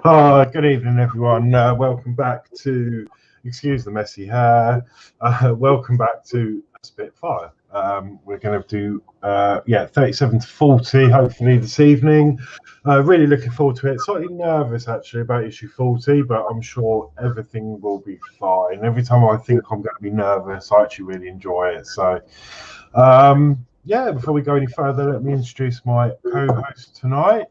Hi, good evening, everyone. Welcome back to, excuse the messy hair. Welcome back to Spitfire. We're going to do, 37 to 40, hopefully this evening. Really looking forward to it. Slightly nervous, actually, about issue 40, but I'm sure everything will be fine. Every time I think I'm going to be nervous, I actually really enjoy it. So, before we go any further, let me introduce my co-host tonight.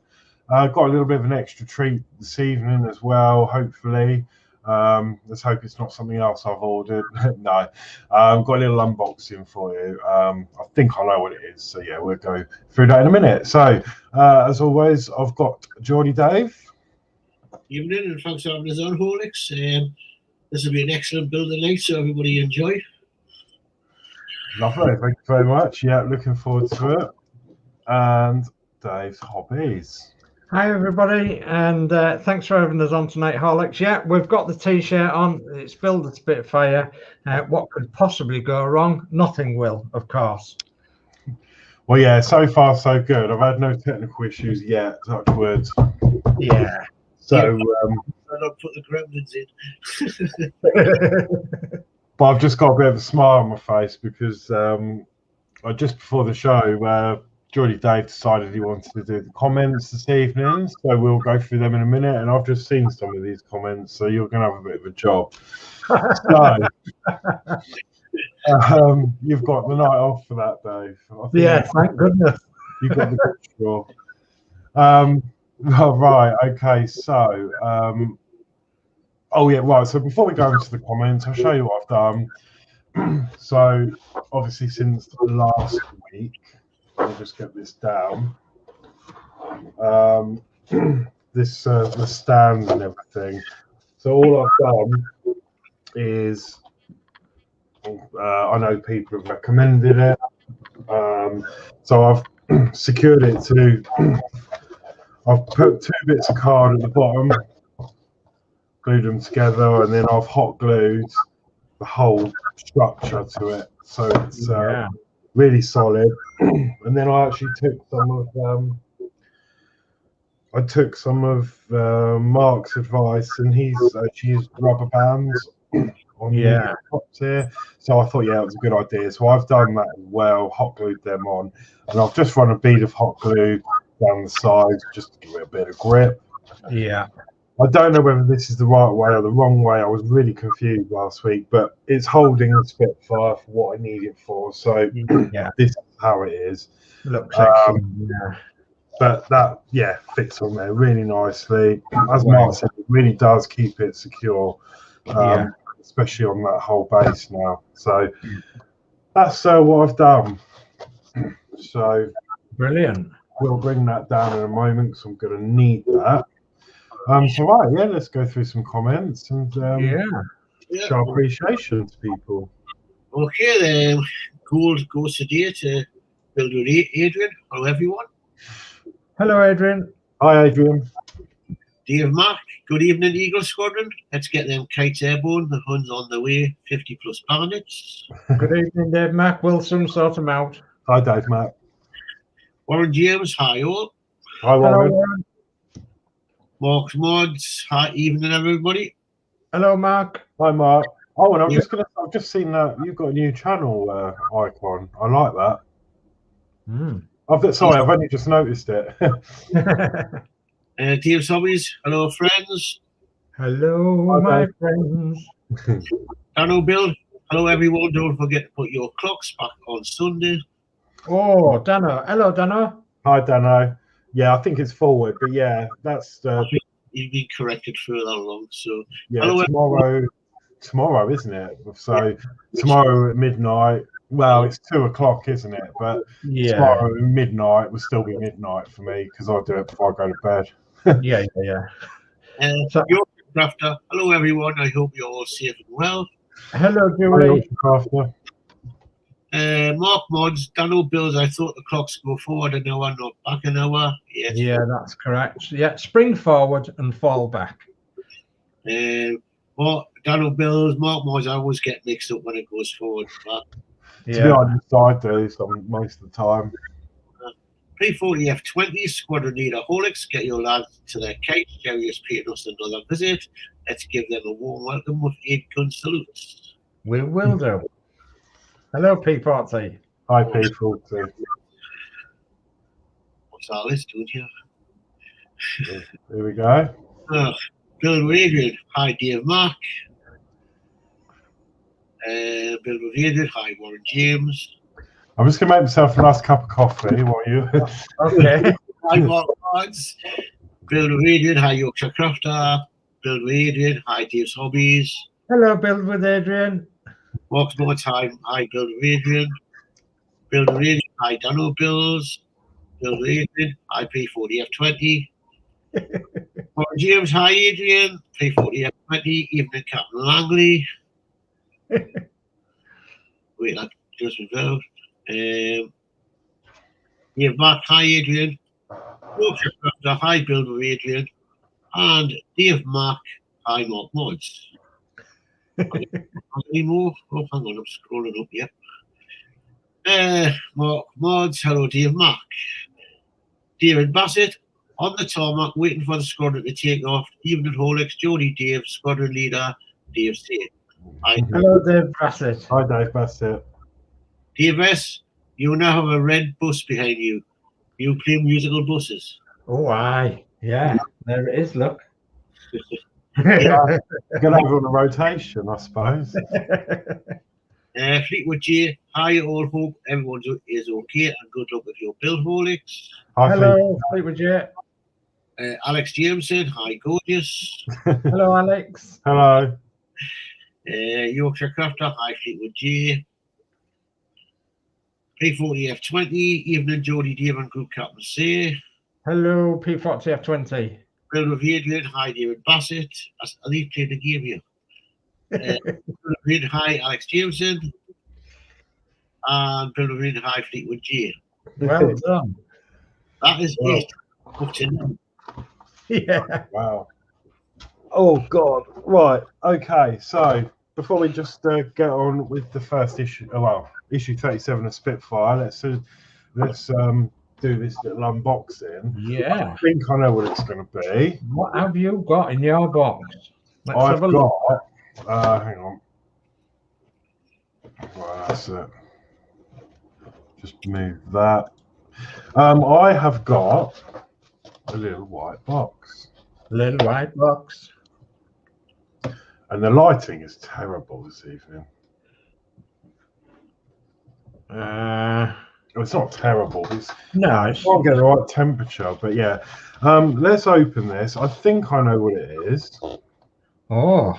Got a little bit of an extra treat this evening as well, hopefully. Let's hope it's not something else I've ordered. No, got a little unboxing for you. I think I know what it is. So, yeah, we'll go through that in a minute. So, as always, I've got Geordie Dave. Evening, and thanks for having us on, Horlicks. This will be an excellent build tonight, so everybody enjoy. Lovely, thank you very much. Yeah, looking forward to it. And Dave's hobbies. Hi everybody, and thanks for having us on tonight, Horlicks. Yeah, we've got the t-shirt on. It's Build a Spitfire. What could possibly go wrong? Nothing will, of course. Well, yeah, so far so good. I've had no technical issues yet, touch wood. Yeah. So, I'll put the gremlins in. but I've just got a bit of a smile on my face because just before the show, Geordie Dave decided he wanted to do the comments this evening, so we'll go through them in a minute. And I've just seen some of these comments, so you're going to have a bit of a job. So, you've got the night off for that, Dave. Yeah, thank goodness. You've got the good straw. Right, okay, so, so before we go into the comments, I'll show you what I've done. So, obviously, since last week, I'll just get this down. The stand and everything. So all I've done is, I know people have recommended it. So I've secured it to. I've put 2 bits of card at the bottom, glued them together, and then I've hot glued the whole structure to it. So it's really solid. And then I actually took some of Mark's advice, and he's actually used rubber bands on the tops here. So I thought, it was a good idea. So I've done that as well, hot glued them on, and I've just run a bead of hot glue down the sides just to give it a bit of grip. Yeah. I don't know whether this is the right way or the wrong way. I was really confused last week, but it's holding the Spitfire for what I need it for. So this is how it is. Looks excellent. But that, fits on there really nicely. As Mark said, it really does keep it secure, especially on that whole base now. So that's what I've done. So brilliant. We'll bring that down in a moment because I'm going to need that. Let's go through some comments and show appreciation to people. Okay, then. Gold goes today to Build with Adrian. Hello, everyone. Hello, Adrian. Hi, Adrian. Dave Mark, good evening, Eagle Squadron. Let's get them kites airborne. The Hun's on the way, 50 plus planets. Good evening, Dave Mark. Wilson, sort them out. Hi, Dave Mark. Warren James, hi all. Hi, Warren. Hello, Mark's Mods, hi evening everybody. Hello, Mark. Hi, Mark. Oh, and I've just seen that you've got a new channel icon. I like that. I've only just noticed it. Dave's Hobbies, hello friends. Hello, my friends. Dano Bill, hello everyone. Don't forget to put your clocks back on Sunday. Oh, Dano. Hello, Dano. Hi, Dano. Yeah, I think it's forward, but that's you've been corrected further along. So hello, tomorrow, isn't it? So tomorrow at midnight. Well, it's 2 o'clock, isn't it? But tomorrow at midnight will still be midnight for me because I'll do it before I go to bed. Yeah. Your Crafter, hello everyone. I hope you're all safe and well. Hello, Julie. Crafter. Mark Mods, Dano Bills, I thought the clocks go forward an hour, not back an hour. Yes. Yeah, that's correct. Yeah, spring forward and fall back. Dano Bills, Mark Mods, I always get mixed up when it goes forward and back. To be honest, I do most of the time. P40 F20 Squadron Leader Horlicks, get your lads to their cage. Jerry is paying us another visit. Let's give them a warm welcome with 8 gun salutes. We will do. Hello, P40. Hi, P40. What's all this doing here? Here we go. Build with Adrian. Hi, Dave Mark. Build with Adrian. Hi, Warren James. I'm just going to make myself a nice cup of coffee while you... Okay. Hi, Mark Barnes. Build with Adrian. Hi, Yorkshire Crafter. Build with Adrian. Hi, Dave's Hobbies. Hello, Build with Adrian. Walks more time. Hi, Build with Adrian. Build with Adrian. Hi, Dano Bills. Build with Adrian. Hi, P40 F20. Warren James. Hi, Adrian. P40 F20. Evening, Captain Langley. Wait, that just went out. Dave Mark. Hi, Adrian. Yorkshire Crafter. Hi, Build with Adrian. And Dave Mark. Hi, Mark Mods. Any more? Oh, hang on, I'm scrolling up here. Mark Mods, hello, Dave Mark. David Bassett, on the tarmac, waiting for the squadron to take off. Evening Horlicks, Jody Dave, squadron leader, Dave State. Hello, Dave Bassett. Hi, Dave Bassett. Dave S., you now have a red bus behind you. You play musical buses. Oh, aye. Yeah, there it is, look. Get over on a rotation, I suppose. Fleetwood J, hi, all hope everyone is okay and good luck with your build, Horlicks. Hi, hello, Fleetwood J. Alex Jameson, hi, gorgeous. Hello, Alex. Hello. Yorkshire Crafter, hi, Fleetwood J. P40 F20, evening, Jody Dave and Group Captain C. Hello, P40 F20. Build with Adrian, hi, David Bassett. I need to play the game here. Build with Adrian, hi, Alex Jameson. And Build with Adrian, hi, Fleetwood J. Well done. That is it. Up to now. Yeah. Wow. Oh, God. Right. Okay. So before we just get on with the first issue, issue 37 of Spitfire, let's do this little unboxing. Yeah. I think I know what it's going to be. What have you got in your box? Let's I've have a look. got, hang on. Right, that's it. Just move that. I have got a little white box. Little white box. And the lighting is terrible this evening. It's not terrible. No, I can't get the right temperature, but yeah. Let's open this. I think I know what it is. Oh.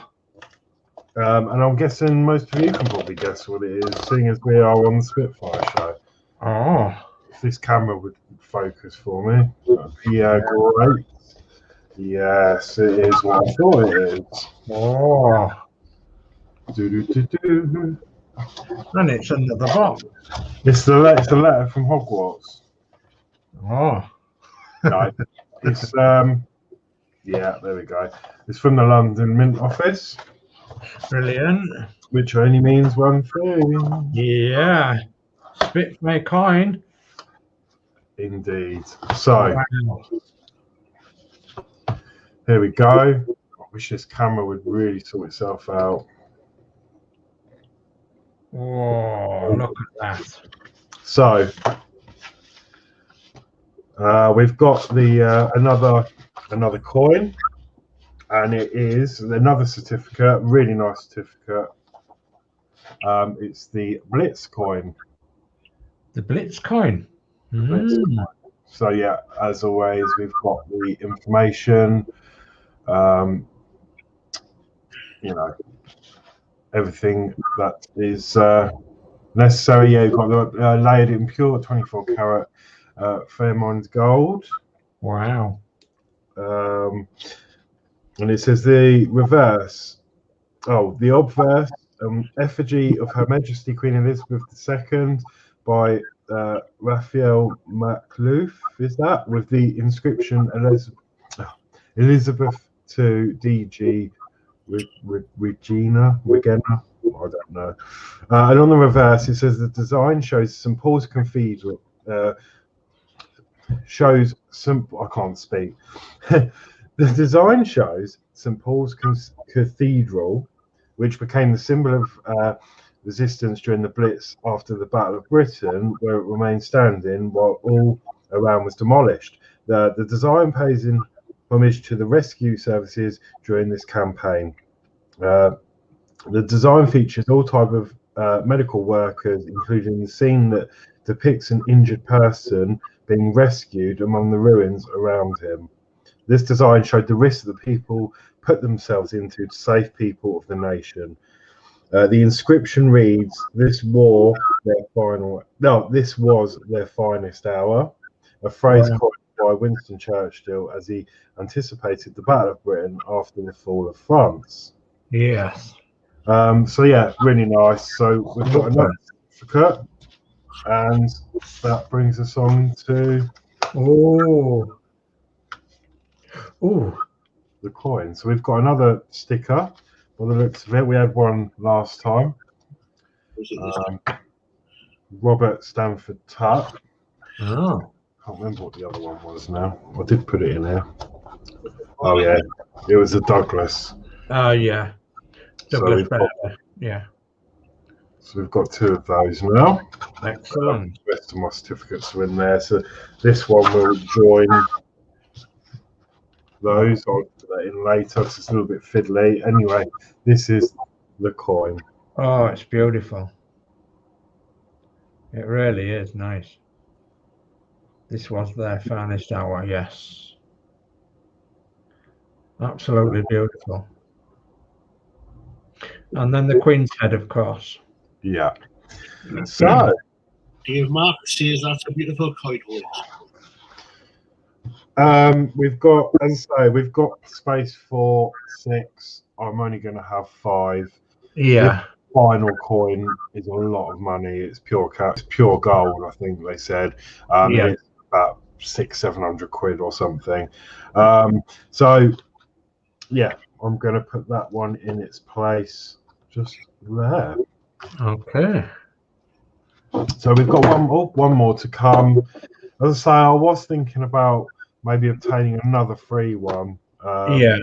And I'm guessing most of you can probably guess what it is, seeing as we are on the Spitfire show. Oh. If this camera would focus for me. Yeah, great. Yes, it is what I thought it is. Oh. Do-do-do-do. And it's another box. It's a letter from Hogwarts. Oh. No, it's yeah, there we go. It's from the London Mint office. Brilliant. Which only means one thing. Yeah. Spitfire coin. Indeed. So Wow. here we go. I wish this camera would really sort itself out. Oh, look at that. So we've got the another coin, and it is another certificate, really nice certificate. It's the Blitz coin. The Blitz coin. Blitz coin. So yeah, as always, we've got the information, you know, everything that is necessary. Yeah, you've got the layered in pure 24 karat Fairmont gold. Wow. And it says the reverse. Oh, the obverse effigy of Her Majesty Queen Elizabeth II by Raphael Macluf, is that, with the inscription Elizabeth to DG Regina, I don't know. And on the reverse, it says the design shows St. Paul's Cathedral. shows I can't speak. The design shows St. Paul's Cathedral, which became the symbol of resistance during the Blitz after the Battle of Britain, where it remained standing while all around was demolished. The design pays in homage to the rescue services during this campaign. The design features all types of medical workers, including the scene that depicts an injured person being rescued among the ruins around him. This design showed the risks that the people put themselves into to save people of the nation. The inscription reads, "This was their finest hour," a phrase coined by Winston Churchill as he anticipated the Battle of Britain after the fall of France. Yes. So yeah, really nice. So we've got another certificate, and that brings us on to the coin. So we've got another sticker. By the looks of it, we had one last time. Robert Stanford Tutt. Oh. I can't remember what the other one was now. I did put it in here. Oh yeah, it was a Douglas. Oh yeah, Douglas Bear. Yeah. So we've got two of those now. Excellent. The rest of my certificates are in there. So this one will join those. I'll put that in later. It's a little bit fiddly. Anyway, this is the coin. Oh, it's beautiful. It really is nice. This was their finest hour, yes. Absolutely beautiful. And then the Queen's head, of course. Yeah. So, Dave Mark says that's a beautiful coin horse. We've got, as I say, we've got space for 6. I'm only going to have 5. Yeah. The final coin is a lot of money. It's pure cash, it's pure gold, I think they said. Yeah. It's about 600-700 quid or something. So, yeah, I'm going to put that one in its place just there. Okay. So we've got one more to come. As I say, I was thinking about maybe obtaining another free one. Yeah.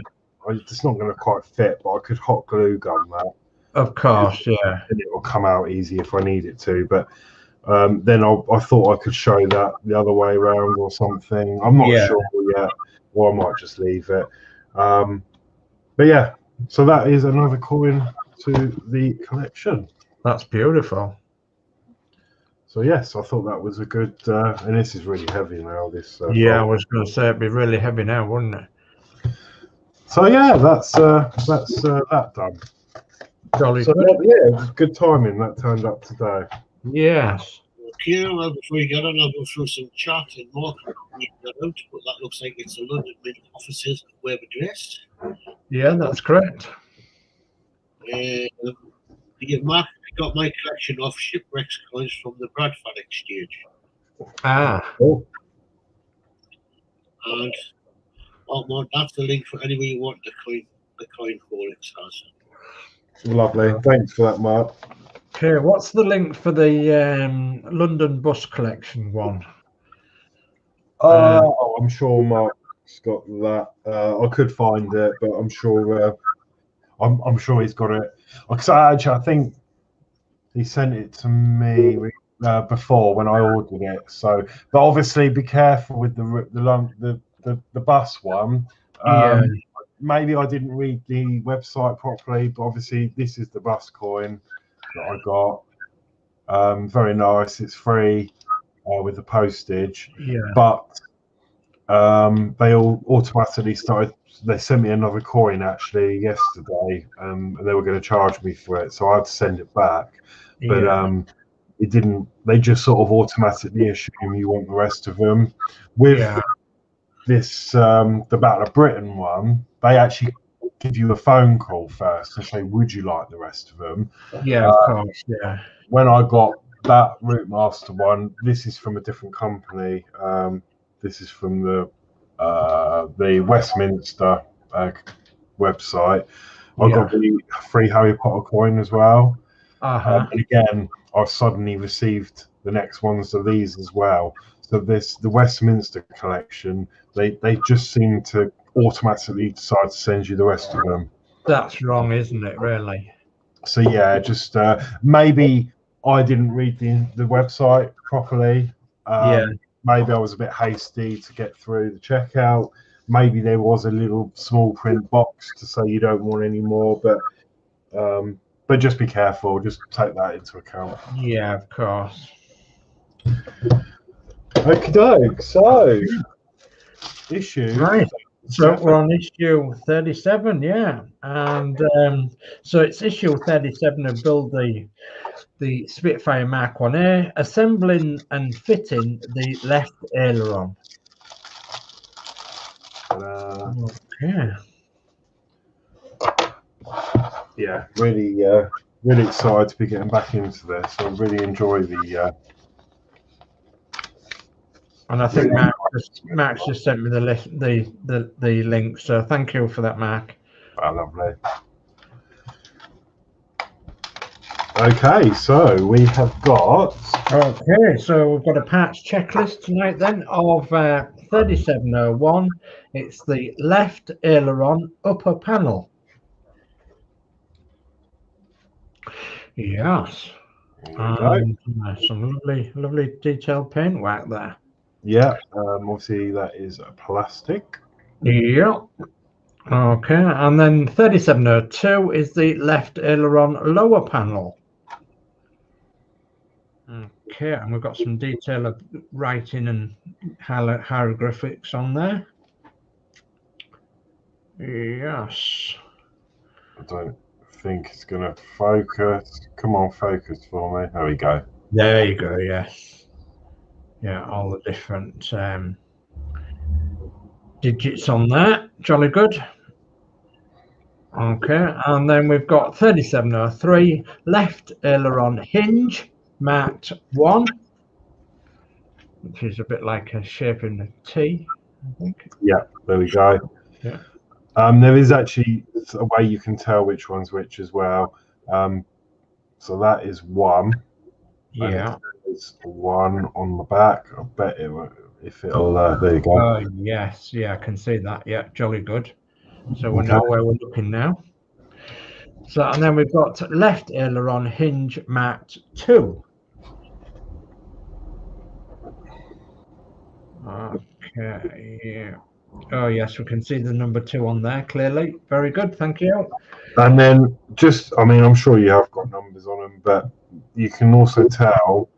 It's not going to quite fit, but I could hot glue gun that. Of course, yeah. And it will come out easy if I need it to. But then I thought I could show that the other way around or something. I'm not sure yet, or I might just leave it. But yeah, so that is another coin to the collection. That's beautiful. So yes, I thought that was a good, and this is really heavy now. This I was going to say it'd be really heavy now, wouldn't it? So yeah, that's that done. Jolly So good. yeah, it was good timing that turned up today. Yes. Okay, well, before you get on, I'll go through some chat and Mark that out, but that looks like it's the London Mint offices web address. Yeah, that's correct. Mark, I got my collection of shipwrecks coins from the Bradford Exchange. Ah. Oh. And that's the link for anywhere you want the coin Horlicks has. Lovely. Thanks for that, Mark. Okay, what's the link for the London bus collection one? I'm sure Mark's got that. I could find it, but I'm sure I'm sure he's got it. Because actually, I think he sent it to me before when I ordered it. So, but obviously, be careful with the bus one. Maybe I didn't read the website properly, but obviously, this is the bus coin that I got. Very nice. It's free with the postage. Yeah. But they all automatically started. They sent me another coin actually yesterday, and they were going to charge me for it, so I had to send it back. But it didn't. They just sort of automatically assume you want the rest of them. With this, the Battle of Britain one, they actually give you a phone call first and say, "Would you like the rest of them?" Yeah, of course. Yeah. When I got that Routemaster one, this is from a different company. This is from the Westminster website. I got the free Harry Potter coin as well. And again, I suddenly received the next ones of these as well. of this, the Westminster collection, they just seem to automatically decide to send you the rest of them. That's wrong, isn't it? Really? So yeah, just maybe I didn't read the website properly. Yeah. Maybe I was a bit hasty to get through the checkout. Maybe there was a little small print box to say you don't want any more, but just be careful. Just take that into account. Yeah, of course. Okie doke. So issue. Right. So we're on issue 37, yeah, and so it's issue 37 of Build the Spitfire Mark 1A, assembling and fitting the left aileron. Okay. Yeah, really excited to be getting back into this. I really enjoy the. And I think Mark's just sent me the link, so thank you for that, Mark. Oh, lovely. Okay, so we have got. Okay, so we've got a parts checklist tonight then of 3701. It's the left aileron upper panel. Yes. Some lovely detailed paintwork there. Yeah, obviously that is a plastic. Yeah. Okay, and then 3702 is the left aileron lower panel. Okay, and we've got some detail of writing and hieroglyphics on there. Yes. I don't think it's going to focus. Come on, focus for me. There we go. There you go, yes. Yeah, all the different digits on there. Jolly good. Okay, and then we've got 3703, left aileron hinge, marked 1, which is a bit like a shape in a T, I think. Yeah, there we go. Yeah. There is actually a way you can tell which one's which as well. So that is 1. Yeah. There's 1 on the back. I bet it will, if it'll. There you go. Oh yes, yeah, I can see that. Yeah, jolly good. So we know where we're looking now. So, and then we've got left aileron hinge marked 2. Okay, yeah. Oh yes, we can see the number 2 on there clearly. Very good, thank you. And then just, I mean, I'm sure you have got numbers on them, but you can also tell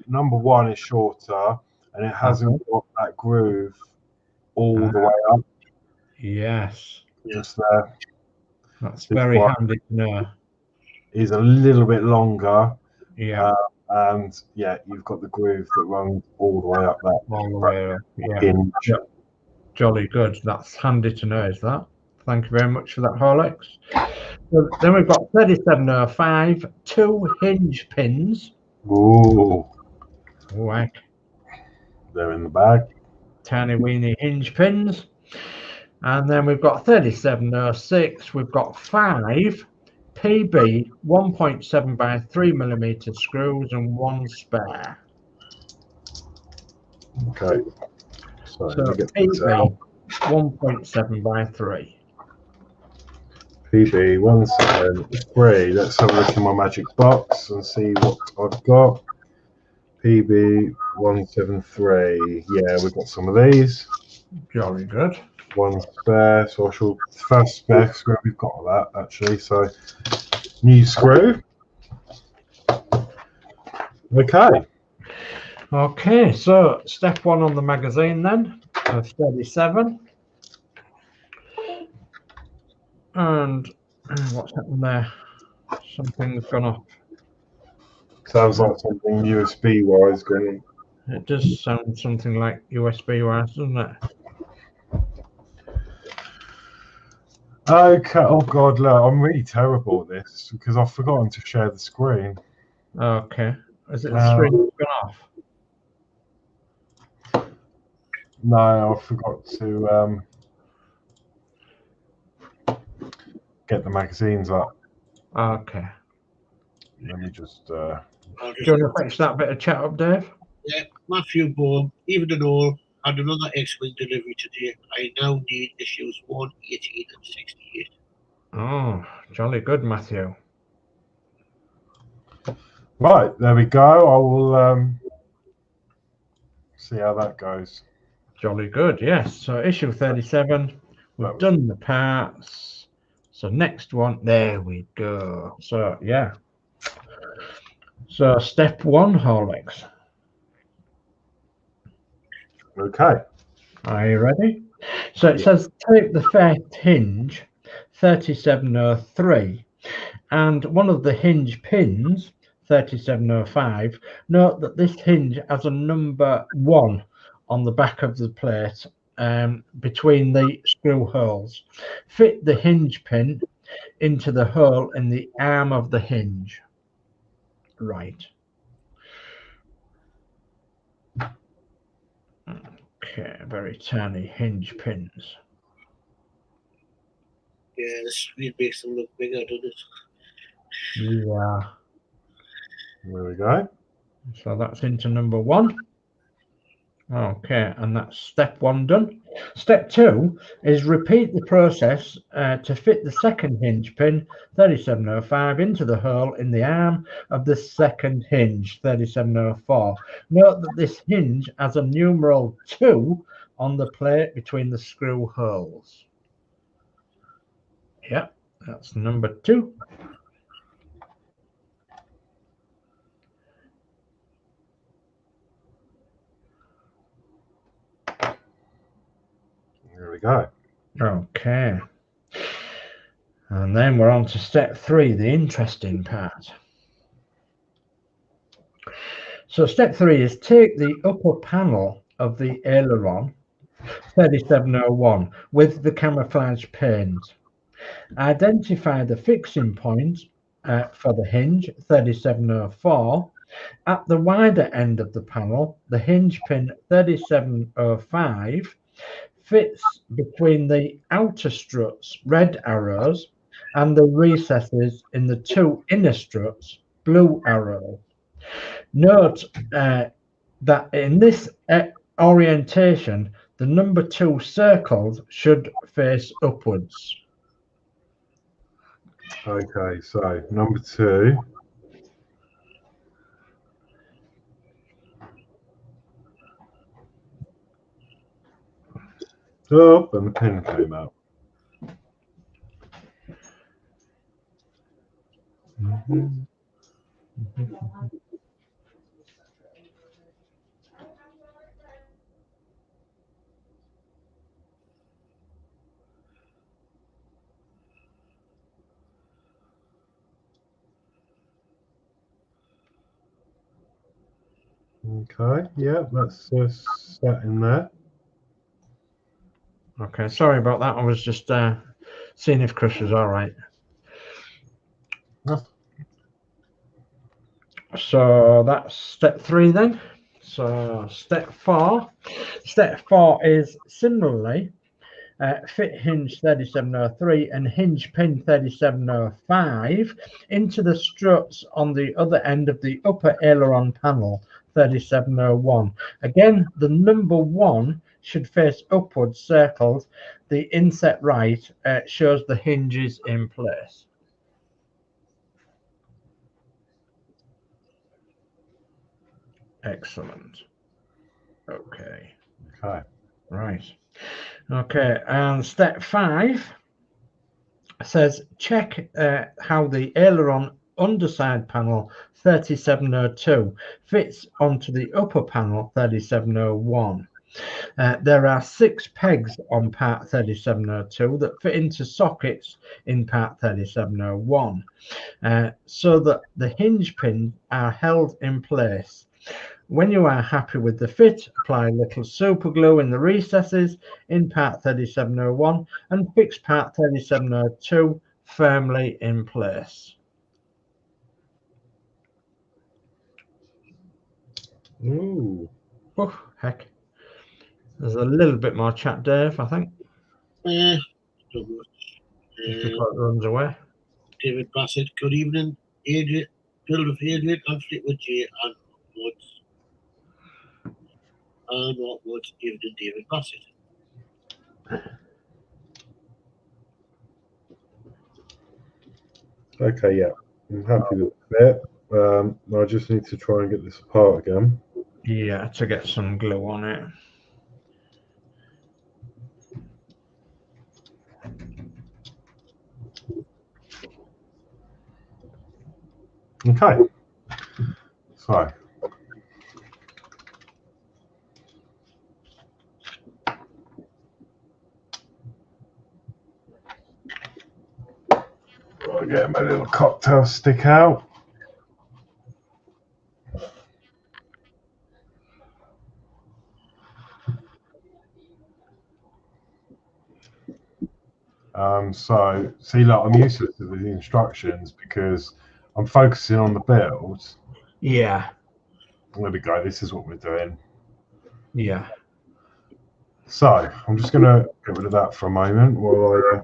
number 1 is shorter and it hasn't got that groove all the way up. Yes. Just there. That's very handy to know. Is a little bit longer. Yeah. And yeah, you've got the groove that runs all the way up that. All the way up. Yeah. Yep. Jolly good. That's handy to know, is that? Thank you very much for that, Horlicks. So then we've got 3705, 2 hinge pins. Ooh. Whack. They're in the bag. Tiny weeny hinge pins. And then we've got 3706. We've got 5 PB 1.7 by 3mm screws and 1 spare. Okay. So PB 1.7 by 3. PB 173. Let's have a look in my magic box and see what I've got. PB 173. Yeah, we've got some of these. Jolly good. 1 spare. So I shall first spare screw. We've got all that actually. So new screw. Okay. Okay, so step 1 on the magazine then of 37. And what's happened there? Something's gone off. Sounds like something USB wise going on. It does sound something like USB wise, doesn't it? Okay. Oh God, look, I'm really terrible at this because I've forgotten to share the screen. Okay. Is it the screen that's gone off? No, I forgot to get the magazines up. Okay. Let me just. I'll Do just you want to fetch that bit of chat up, Dave? yeah, Matthew Bourne, even and all, had another X-Wing delivery today. I now need issues 1, 18 and 68. Oh, jolly good, Matthew. Right, there we go. I will see how that goes. Jolly good, yes. So issue 37, we've done the parts. So next one, there we go. So yeah. So step 1, Horlicks. Okay. Are you ready? So it Yeah. says take the first hinge 3703 and one of the hinge pins 3705. Note that this hinge has a number 1 on the back of the plate between the screw holes. Fit the hinge pin into the hole in the arm of the hinge. Right. Okay, very tiny hinge pins. Yeah, the screen makes them look bigger, doesn't it? Yeah. There we go. So that's into number 1. Okay, and that's step 1 done. Step 2 is repeat the process to fit the second hinge pin 3705 into the hole in the arm of the second hinge 3704. Note that this hinge has a numeral 2 on the plate between the screw holes. Yeah, that's number 2. There we go. Okay. And then we're on to step 3, the interesting part. So step 3 is take the upper panel of the aileron 3701 with the camouflage paint. Identify the fixing point for the hinge 3704. At the wider end of the panel, the hinge pin 3705 fits between the outer struts, red arrows, and the recesses in the 2 inner struts, blue arrows. Note that in this orientation, the number 2 circles should face upwards. Okay, so number 2. Oh, and the pen came out. Okay, yeah, that's set in there. Okay, sorry about that. I was just seeing if Chris was all right. Oh. So that's step 3 then. So step 4. Step 4 is similarly fit hinge 3703 and hinge pin 3705 into the struts on the other end of the upper aileron panel 3701. Again, the number 1 should face upwards circled. The inset right shows the hinges in place. Excellent. Okay. Okay. Right. Okay, and step 5 says check how the aileron underside panel 3702 fits onto the upper panel 3701. There are 6 pegs on part 3702 that fit into sockets in part 3701, so that the hinge pins are held in place. When you are happy with the fit, apply a little super glue in the recesses in part 3701 and fix part 3702 firmly in place. Ooh. Oh, heck. There's a little bit more chat, Dave, I think. Not much. Just before it runs away. David Bassett, good evening. Adrian, build with Adrian and Fleetwood J and what would David and David Bassett. Okay, yeah, I'm happy with that. I just need to try and get this apart again. Yeah, to get some glue on it. Okay, so I'll get my little cocktail stick out. So see, like, I'm useless with the instructions because I'm focusing on the build. Yeah. There we go. This is what we're doing. Yeah. So I'm just going to get rid of that for a moment while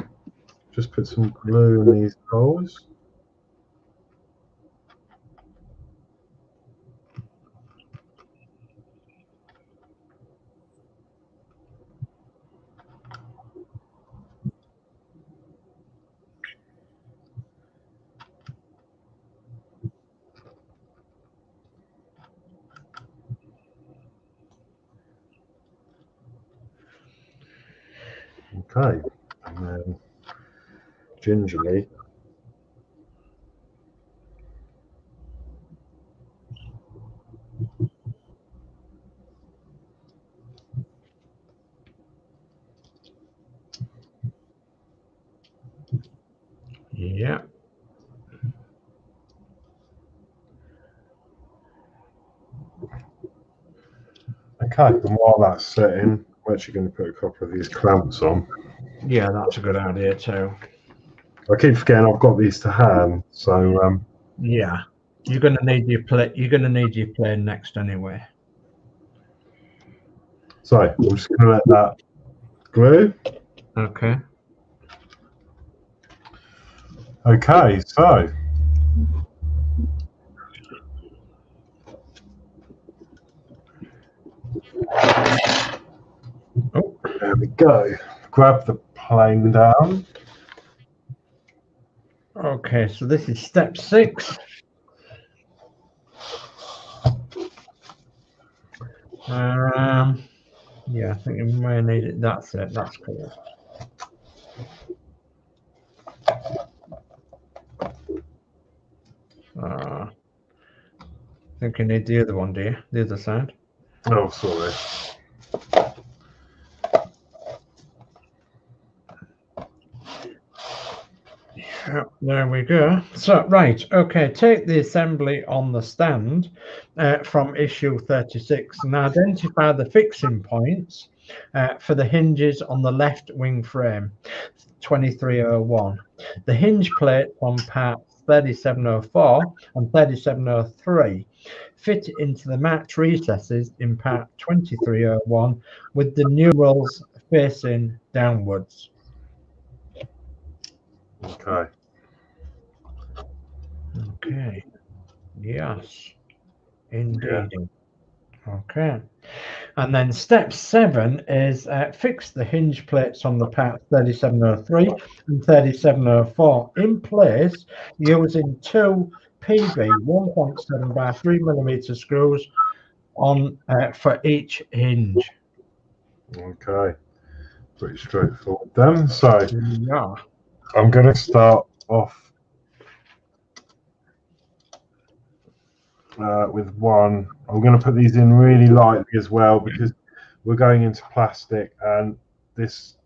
I just put some glue in these holes. Okay, and then gingerly Yeah. okay, and while that's setting, I'm actually going to put a couple of these clamps on. Yeah, that's a good idea too. I keep forgetting I've got these to hand, so Yeah. You're gonna need your plate. You're gonna need your plane next anyway. so I'm just going to let that glue. Okay. Okay, so Oh. there we go. Grab the plane down. Okay, so this is step 6. Yeah, I think you may need it. That's it. That's cool. I think you need the other one, do you? The other side. Oh, sorry. Yeah, there we go. So, right, okay, take the assembly on the stand from issue 36 and identify the fixing points for the hinges on the left wing frame, 2301. The hinge plate on parts 3704 and 3703 fit into the match recesses in part 2301 with the numerals facing downwards. Okay. Okay. Yes, indeed. Yeah. Okay. And then step 7 is fix the hinge plates on the part 3703 and 3704 in place using 2 PV 1.7 by 3 millimeter screws on for each hinge. Okay. Pretty straightforward then. So Yeah. I'm going to start off with one. I'm going to put these in really lightly as well because we're going into plastic and this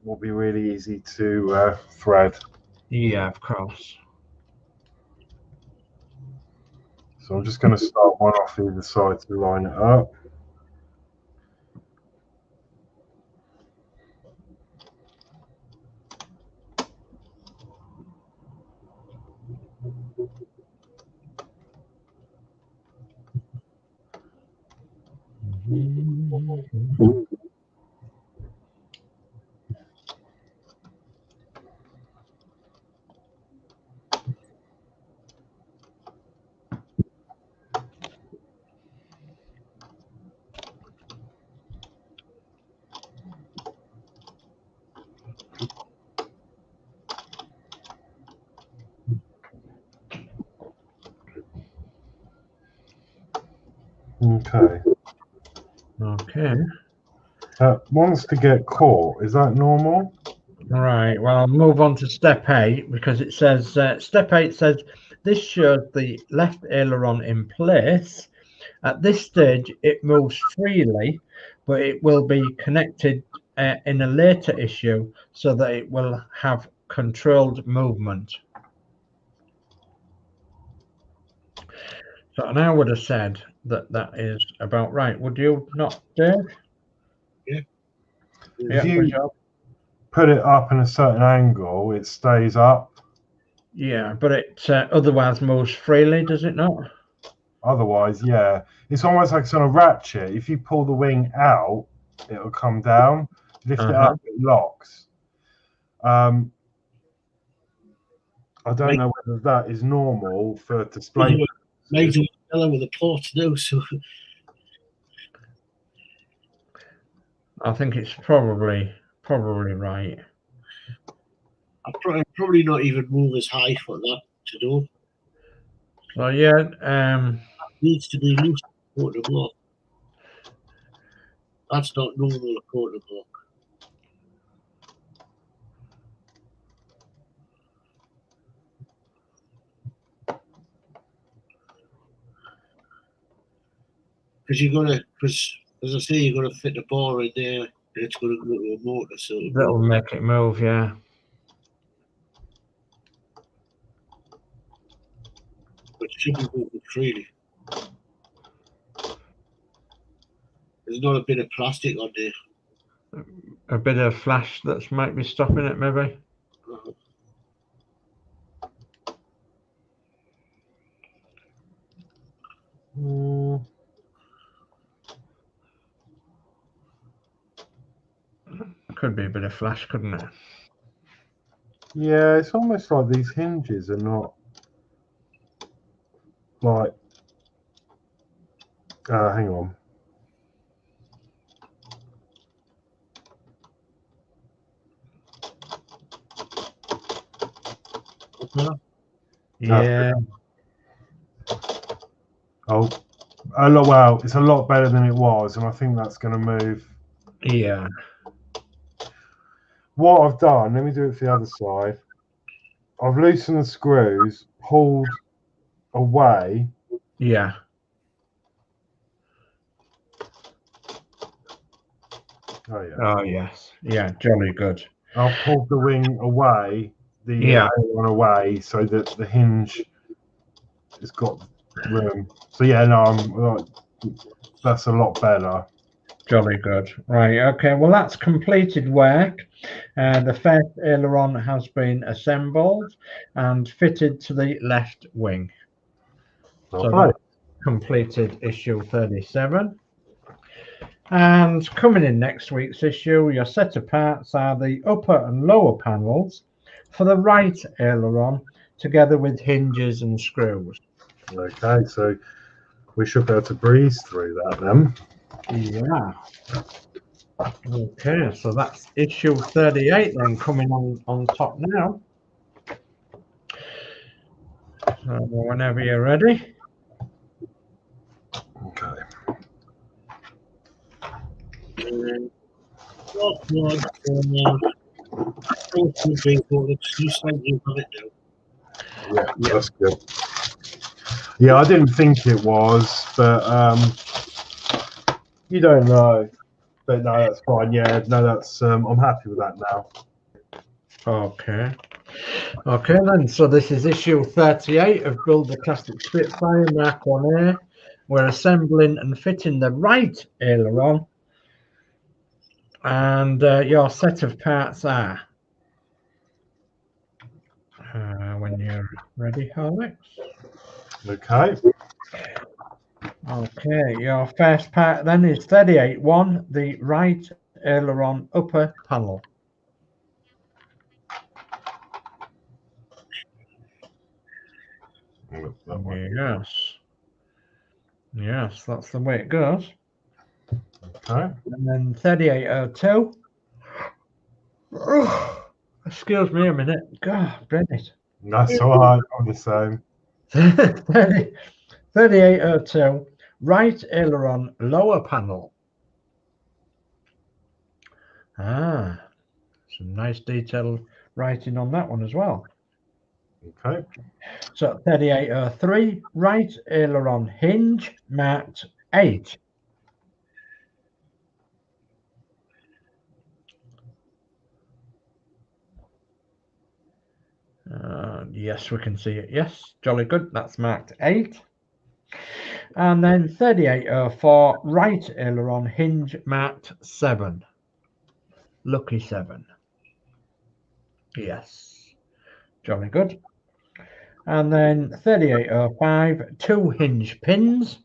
will be really easy to thread. Yeah, of course. So I'm just going to start one off either side to line it up. Okay. Okay. Wants to get caught. Is that normal? Right. Well, I'll move on to step 8 because it says step 8 says this shows the left aileron in place. At this stage, it moves freely, but it will be connected in a later issue so that it will have controlled movement. So, and I would have said that that is about right. Would you not, Dave? Yeah. If you put it up in a certain angle, it stays up. Yeah, but it otherwise moves freely, does it not? Otherwise, yeah. It's almost like it's on a ratchet. If you pull the wing out, it'll come down. Lift it up, it locks. I don't know whether that is normal for display. Made a fella with a port now, so I think it's probably right. I'm probably not even move as high for that to do. So yeah, that needs to be loose quarter block. That's not normal quarter block. Because you're gonna, because as I say, you're gonna fit the bar in there, and it's gonna go to a motor, so that'll make it move. Yeah. But it should be moving freely. There's not a bit of plastic on there. A bit of flash that might be stopping it, maybe. Could be a bit of flash, couldn't it? Yeah, it's almost like these hinges are not like. Hang on. Yeah. Oh, wow! It's a lot better than it was, and I think that's going to move. Yeah. What I've done, let me do it for the other side. I've loosened the screws, pulled away. Yeah. Oh yeah. Oh yes. Yeah. Jolly good. I've pulled the wing away, the one away, so that the hinge has got room. So yeah, no, that's a lot better. Jolly good. Right. Okay. Well, that's completed work. The first aileron has been assembled and fitted to the left wing. So that's completed issue 37. And coming in next week's issue, your set of parts are the upper and lower panels for the right aileron, together with hinges and screws. Okay, so we should be able to breeze through that then. Yeah. Okay, so that's issue 38 then coming on top now. So whenever you're ready. Okay. Yeah, that's good. Yeah, I didn't think it was, but you don't know. But no, that's fine. Yeah, no, that's I'm happy with that now. Okay. Okay then, so this is issue 38 of Build the Classic Spitfire Mark 1A. We're assembling and fitting the right aileron. And your set of parts are, when you're ready, Horlicks. Okay. Okay, your first part then is 38.1, the right aileron upper panel. Yes. Yes, that's the way it goes. Okay. And then 38.02. Oh, excuse me a minute. God, Bennett. That's all right. I'm the same. 38.02, right aileron lower panel. Ah, some nice detailed writing on that one as well. Okay. So 3803, right aileron hinge, marked 8. Yes, we can see it. Yes, jolly good. That's marked 8. And then 3804, right aileron hinge, marked 7. Lucky 7. Yes, jolly good. And then 3805, 2 hinge pins.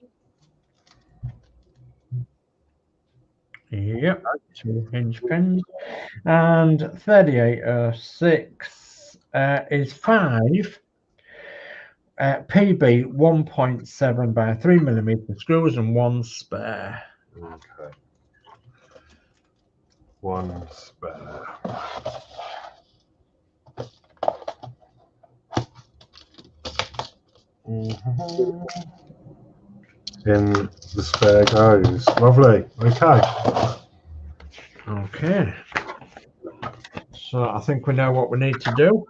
Yep, 2 hinge pins. And 3806 is 5 PB 1.7 by 3mm screws and 1 spare. Okay. 1 spare. In the spare goes. Lovely. Okay. Okay. So I think we know what we need to do.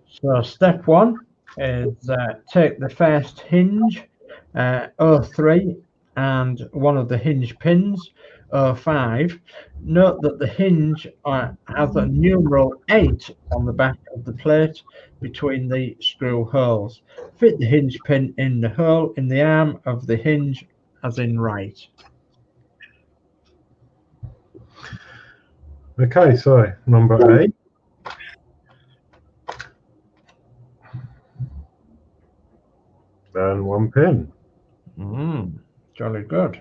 So step 1 is take the first hinge, 03, and one of the hinge pins, 05. Note that the hinge has a numeral 8 on the back of the plate between the screw holes. Fit the hinge pin in the hole in the arm of the hinge, as in right. Okay, so number 8. And 1 pin. Jolly good.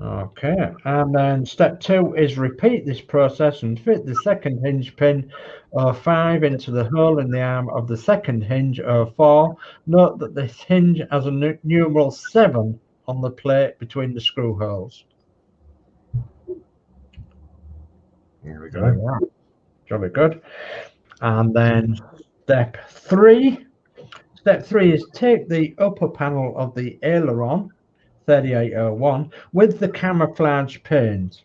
Okay, and then step 2 is repeat this process and fit the second hinge pin 05 into the hole in the arm of the second hinge 04. Note that this hinge has a numeral 7 on the plate between the screw holes. Here we go. Yeah, jolly good. And then step 3. Step 3 is take the upper panel of the aileron 3801 with the camouflage pins.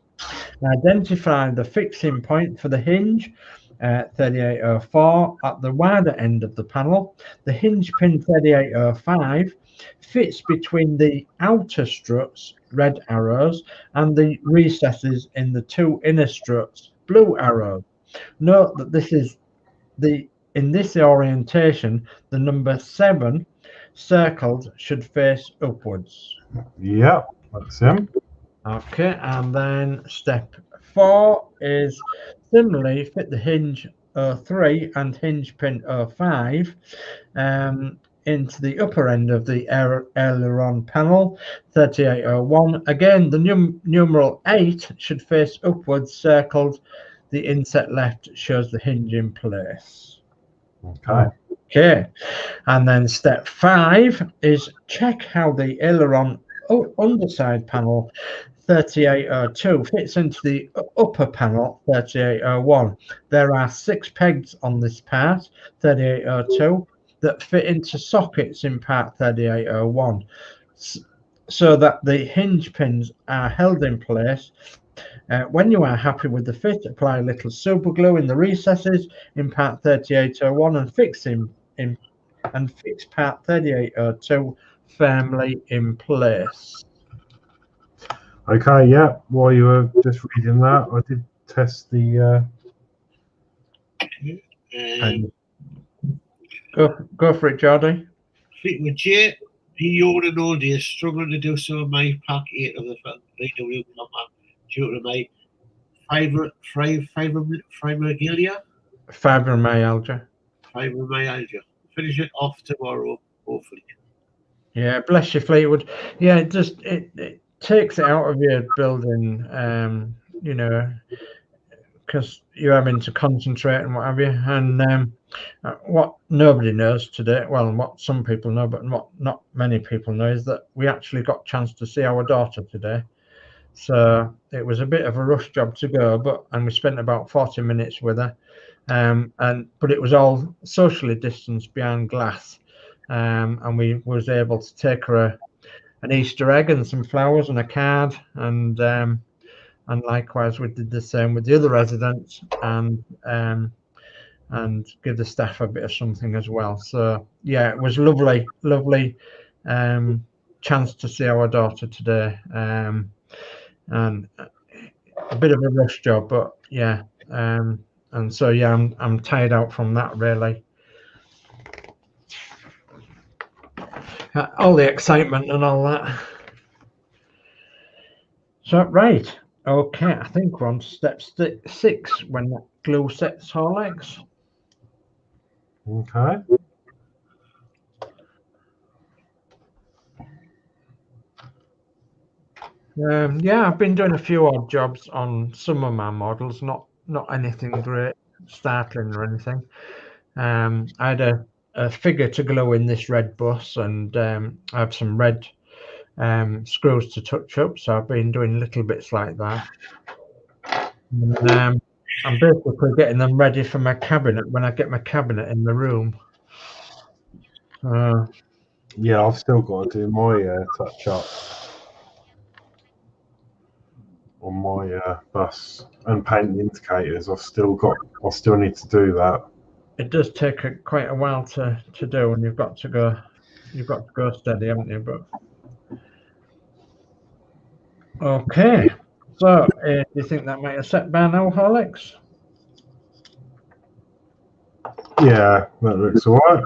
Identify the fixing point for the hinge 3804 at the wider end of the panel. The hinge pin 3805 fits between the outer struts, red arrows, and the recesses in the 2 inner struts, blue arrows. Note that this is in this orientation, the number 7 circled should face upwards. Yeah, that's him. Okay, and then step 4 is similarly fit the hinge 03 and hinge pin 05 into the upper end of the aileron panel 3801. Again, the numeral 8 should face upwards, circled. The inset left shows the hinge in place. Okay, and then step 5 is check how the aileron underside panel 3802 fits into the upper panel 3801. There are 6 pegs on this part 3802 that fit into sockets in part 3801, so that the hinge pins are held in place. When you are happy with the fit, apply a little super glue in the recesses in part 3801 and fix fix part 3802 firmly in place. Okay, yeah. While you were just reading that, I did test the. Go for it, Jody. With Jay, he owned an old day, struggling to do some of my pack 8 of the due to my fibromyalgia. Fibromyalgia. Finish it off tomorrow, hopefully. Yeah, bless you, Fleetwood. Yeah, it just it takes it out of your building, you know, because you're having to concentrate and what have you. And what nobody knows today, well, what some people know, but what not many people know, is that we actually got a chance to see our daughter today. So it was a bit of a rush job to go, and we spent about 40 minutes with her. But it was all socially distanced behind glass. and we was able to take her an Easter egg and some flowers and a card, and likewise we did the same with the other residents, and give the staff a bit of something as well. So yeah, it was lovely chance to see our daughter today, and a bit of a rush job, but yeah, and so yeah, I'm tired out from that really. All the excitement and all that. So right, okay, I think we're on step 6 when that glue sets Horlicks. Okay. Yeah, I've been doing a few odd jobs on some of my models, not anything great, startling or anything. I had a figure to glue in this red bus, and I have some red screws to touch up, so I've been doing little bits like that. And, I'm basically getting them ready for my cabinet when I get my cabinet in the room. Yeah, I've still got to do my touch up on my bus and paint the indicators. I still need to do that. It does take quite a while to do, and you've got to go steady, haven't you? But okay, so do you think that might have set by now, Horlicks? Yeah, that looks all right.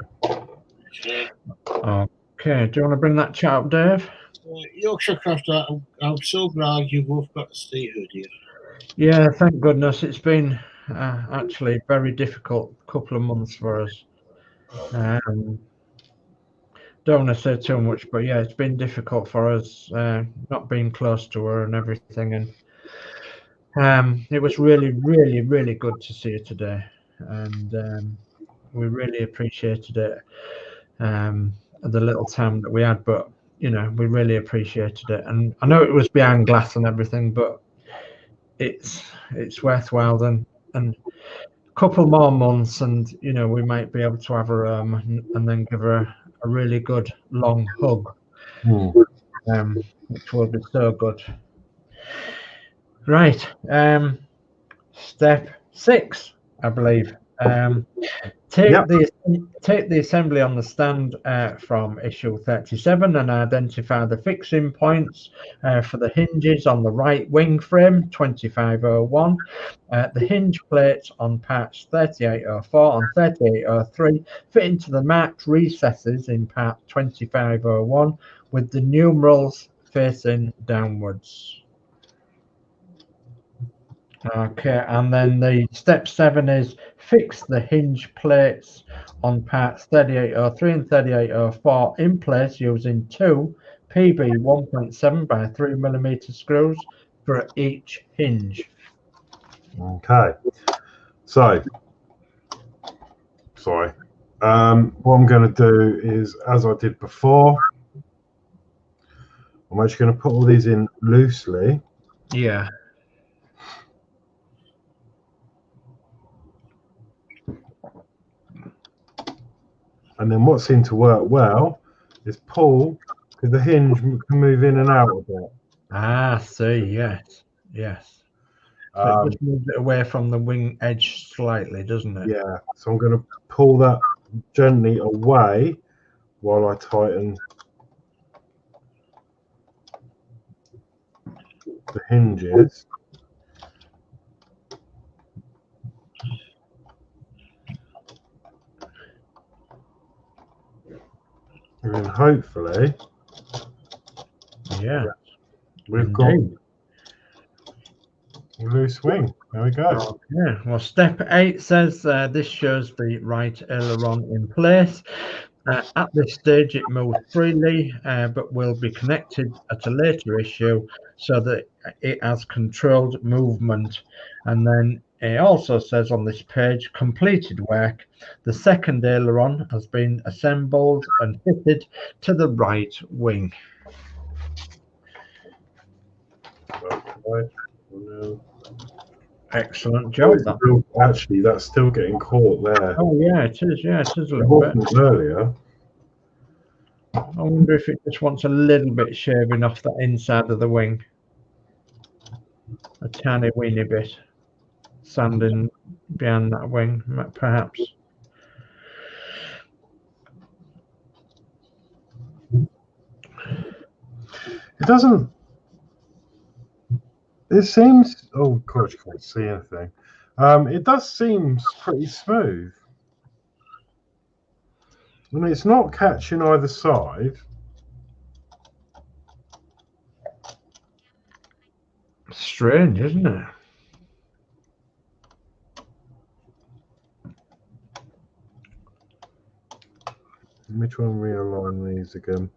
Okay, do you want to bring that chat up, Dave? Yorkshire Crafter, I'm so glad you both got to stay here, dear. Yeah, thank goodness. It's been actually very difficult couple of months for us. Don't want to say too much, but yeah, it's been difficult for us not being close to her and everything. And it was really, really, really good to see her today, and we really appreciated it. The little time that we had, but you know, we really appreciated it. And I know it was behind glass and everything, but it's worthwhile. And a couple more months, and you know, we might be able to have her and then give her a really good long hug, which will be so good. Right, step 6, I believe. Take the assembly on the stand from issue 37 and identify the fixing points for the hinges on the right wing frame 2501, the hinge plates on parts 3804 and 3803 fit into the marked recesses in part 2501 with the numerals facing downwards. Okay, and then the step 7 is fix the hinge plates on parts 3803 and 3804 in place using 2 PB 1.7 by 3mm screws for each hinge. Okay, so sorry. What I'm going to do is, as I did before, I'm actually going to put all these in loosely. Yeah. And then what seemed to work well is pull, because the hinge can move in and out a bit. Ah, see, yes. So it just moves it away from the wing edge slightly, doesn't it? Yeah, so I'm going to pull that gently away while I tighten the hinges. And then hopefully, yeah, we've got a loose wing. There we go. Yeah. Well, step 8 says this shows the right aileron in place. At this stage, it moves freely, but will be connected at a later issue so that it has controlled movement. And then it also says on this page, completed work. The second aileron has been assembled and fitted to the right wing. Excellent job. Actually, that's still getting caught there. Oh yeah, it is. Yeah, it is a little bit earlier. I wonder if it just wants a little bit shaving off that inside of the wing. A tiny weeny bit. Sanding behind that wing, perhaps. It doesn't. It seems. Oh God, you can't see anything. It does seem pretty smooth. I mean, it's not catching either side. Strange, isn't it? Let me try and realign these again.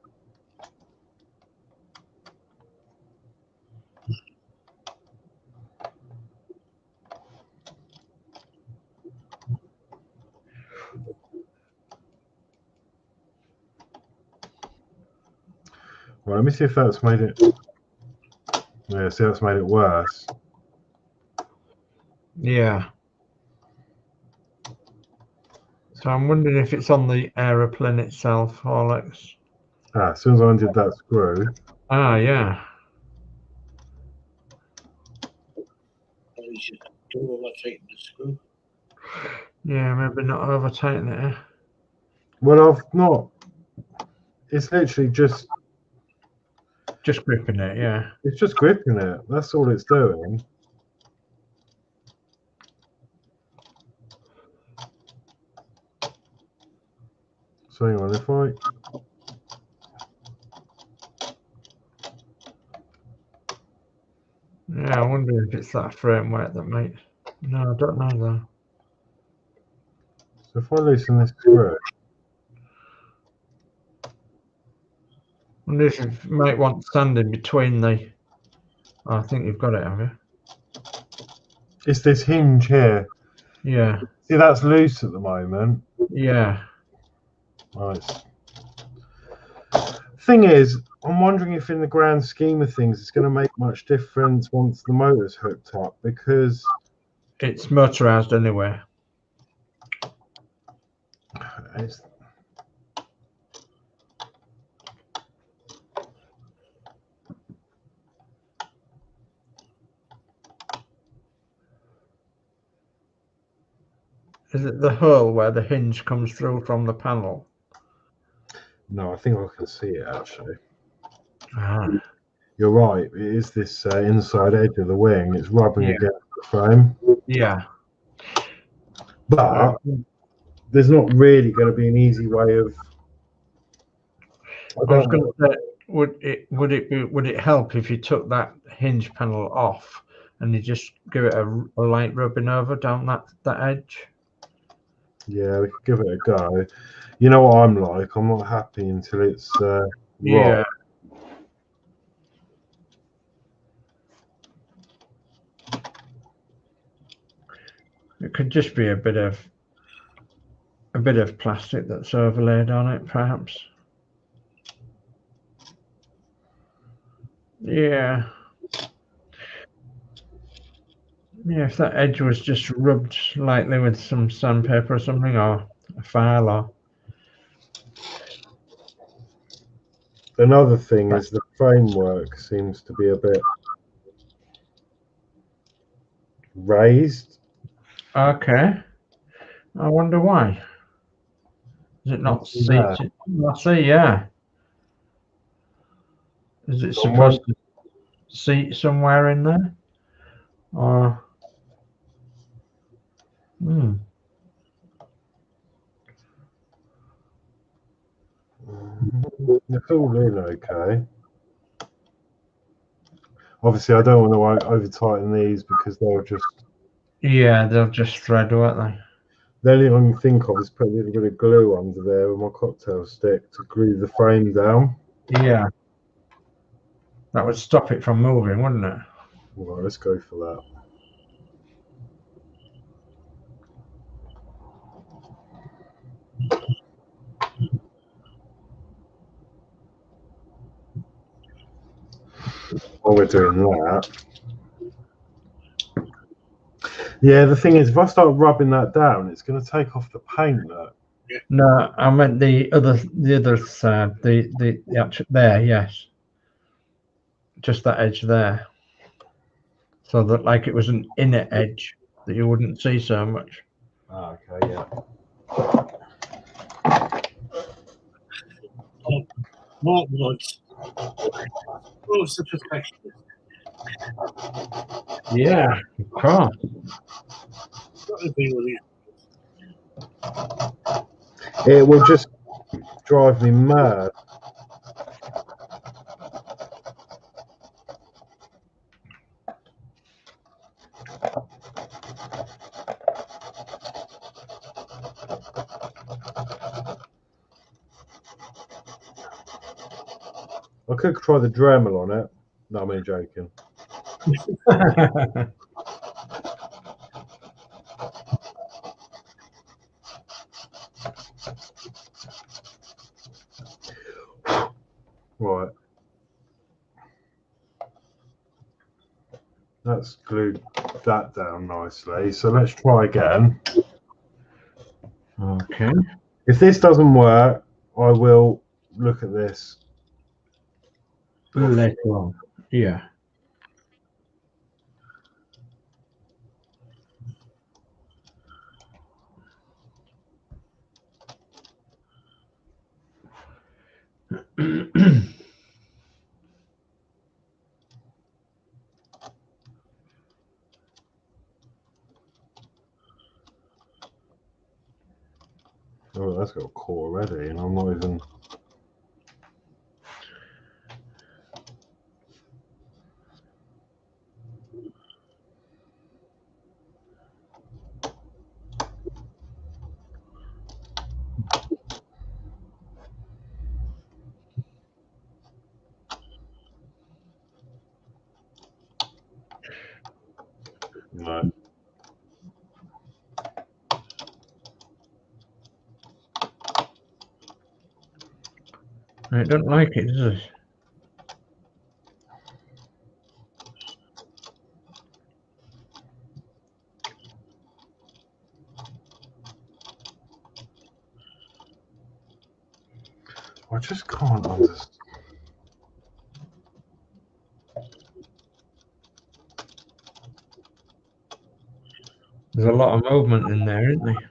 Well, let me see if that's made it. Yeah, see, that's made it worse. Yeah. So I'm wondering if it's on the aeroplane itself, Horlicks. Ah, as soon as I undid that screw. Ah, yeah. Don't overtighten the screw. Yeah, maybe not over tighten it. Well, I've not. It's literally just gripping it. Yeah. It's just gripping it. That's all it's doing. So hang on, if I. Yeah, I wonder if it's that framework that makes. No, I don't know though. So if I loosen this screw. I wonder if you might want sanding between the. Oh, I think you've got it, have you? It's this hinge here. Yeah. See, that's loose at the moment. Yeah. Nice. Thing is, I'm wondering if in the grand scheme of things it's going to make much difference once the motor's hooked up, because it's motorized anyway. It's, is it the hole where the hinge comes through from the panel? no, I think I can see it actually. Ah. You're right. It is this inside edge of the wing. It's rubbing against the frame. Yeah. But there's not really going to be an easy way of. I was going to say, would it help if you took that hinge panel off and you just give it a light rubbing over down that edge? Yeah, we could give it a go. You know what I'm like. I'm not happy until it's yeah. right. It could just be a bit of plastic that's overlaid on it, perhaps. Yeah. Yeah, if that edge was just rubbed lightly with some sandpaper or something, or a file, or. Another thing is the framework seems to be a bit raised. Okay. I wonder why. Is it not seated? I see, yeah. Is it supposed to seat somewhere in there? Or It's all in okay. Obviously, I don't want to over tighten these because they'll just. Yeah, they'll just thread, won't they? The only thing I can think of is put a little bit of glue under there with my cocktail stick to glue the frame down. Yeah. That would stop it from moving, wouldn't it? Well, let's go for that. While we're doing that. Yeah, the thing is, if I start rubbing that down, it's going to take off the paint. Yeah. No, I meant the other side, the actual there, yes. Just that edge there. So that like it was an inner edge that you wouldn't see so much. Ah, okay, yeah. More woods. Oh, such a perfectionist. Yeah, of course. Got to be with these. It will just drive me mad. I could try the Dremel on it. No, I'm only joking. Right. That's glued that down nicely. So let's try again. Okay. If this doesn't work, I will look at this Later on. Yeah. Oh, that's got a core already, and I'm not even. No. I don't like it, does it? I just can't understand. There's a lot of movement in there, isn't there?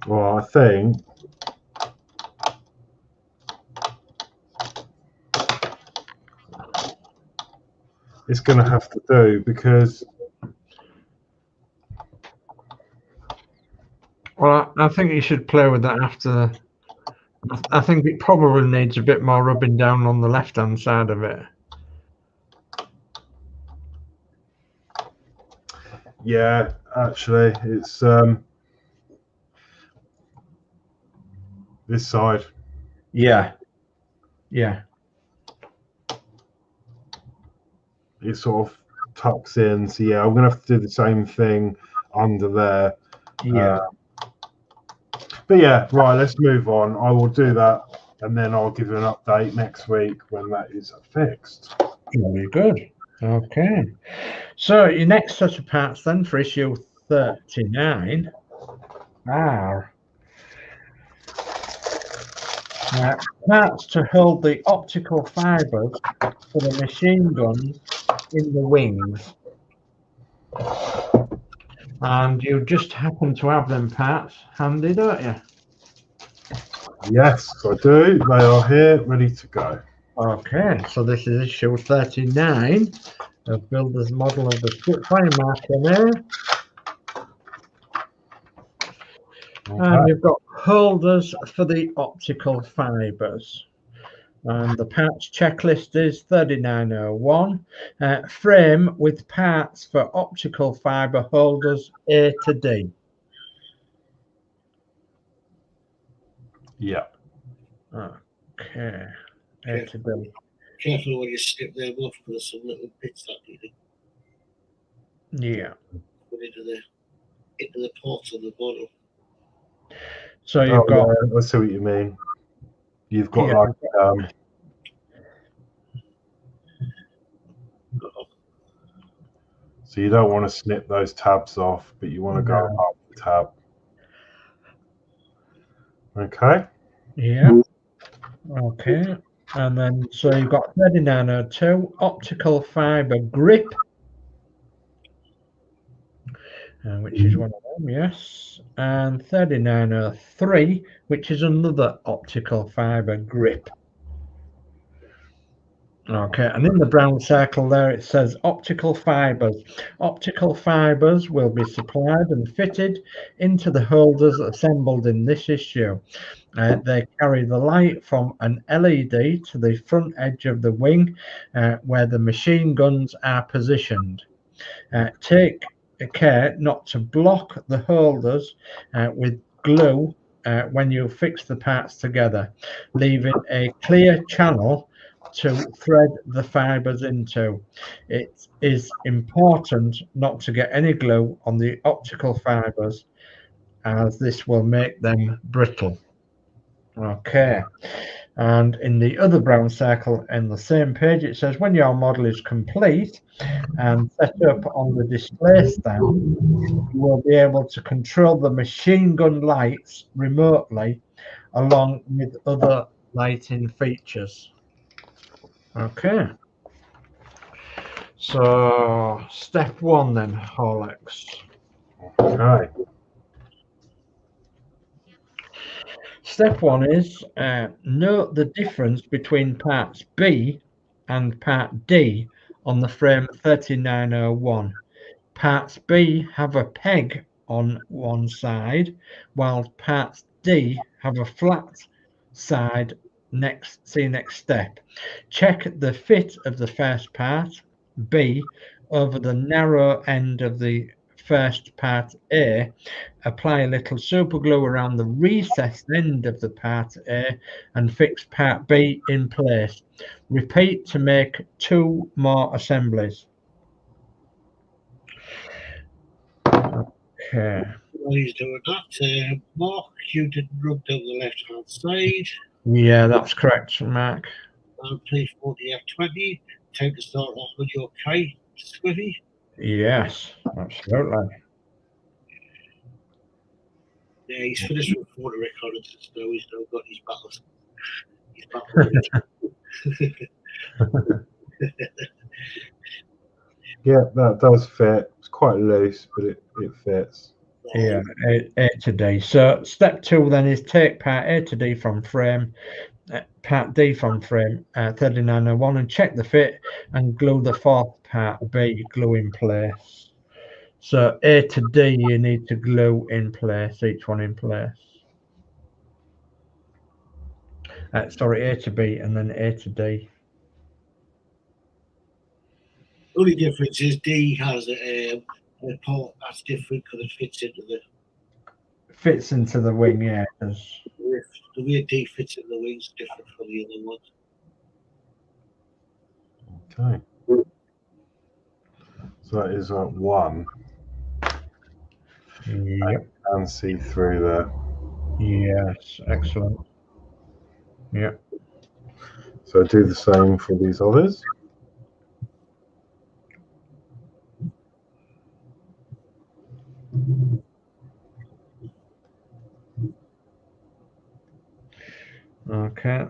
Well, I think it's going to have to do because. Well, I think you should play with that after. I think it probably needs a bit more rubbing down on the left-hand side of it. Yeah, actually, it's this side. Yeah. Yeah. It sort of tucks in. So yeah, I'm going to have to do the same thing under there. Yeah. But yeah, right, let's move on. I will do that, and then I'll give you an update next week when that is fixed. Very good. Okay. So your next set of parts then for issue 39 are parts to hold the optical fibers for the machine guns in the wings. And you just happen to have them parts handy, don't you? Yes, I do. They are here, ready to go. Okay, so this is issue 39 of Builder's model of the Spitfire Mk. And you've got holders for the optical fibers. And the parts checklist is 3901. Frame with parts for optical fiber holders A to D. Yeah. Okay. A to B. Careful when you snip them off because there's some little bits that you can Yeah. put into the pot on the bottom. So you've got. Yeah, I see what you mean. You've got Yeah. like so you don't want to snip those tabs off, but you want to go up the tab. Okay. Yeah. Okay. And then so you've got 3902 optical fiber grip, which is one of them, yes. And 3903, which is another optical fiber grip. Okay, and in the brown circle there it says optical fibers. Optical fibers will be supplied and fitted into the holders assembled in this issue. They carry the light from an LED to the front edge of the wing where the machine guns are positioned. Take care not to block the holders with glue when you fix the parts together, leaving a clear channel to thread the fibers into. It is important not to get any glue on the optical fibers as this will make them brittle. Okay, and in the other brown circle in the same page it says when your model is complete and set up on the display stand, you will be able to control the machine gun lights remotely along with other lighting features. Okay, so step one then, Horlicks. Okay. Step one is note the difference between parts B and part D on the frame 3901. Parts B have a peg on one side, while parts D have a flat side. See next step. Check the fit of the first part, B, over the narrow end of the first part A. Apply a little super glue around the recessed end of the part A and fix part B in place. Repeat to make 2 more assemblies. Okay. While he's doing that, Mark, you did rub down the left hand side. Yeah, that's correct, Mark. P40 F20. Time to start off with your K, Squiffy. Yes, absolutely. Yeah, he's finished with photo recordings, so he's now got his battles. Yeah, that does fit. It's quite loose, but it fits. Yeah, A to D. So step 2 then is take part A to D from frame, part D from frame 3901 and check the fit and glue the fourth part B, glue in place. So A to D you need to glue in place, each one in place. Sorry, A to B and then A to D. Only difference is D has a part that's different because it fits into the wing, yeah. The way D fits in the wing is different from the other ones. Okay. So that is 1. Yep. I can see through there. Yes, excellent. Yep. So do the same for these others. Okay.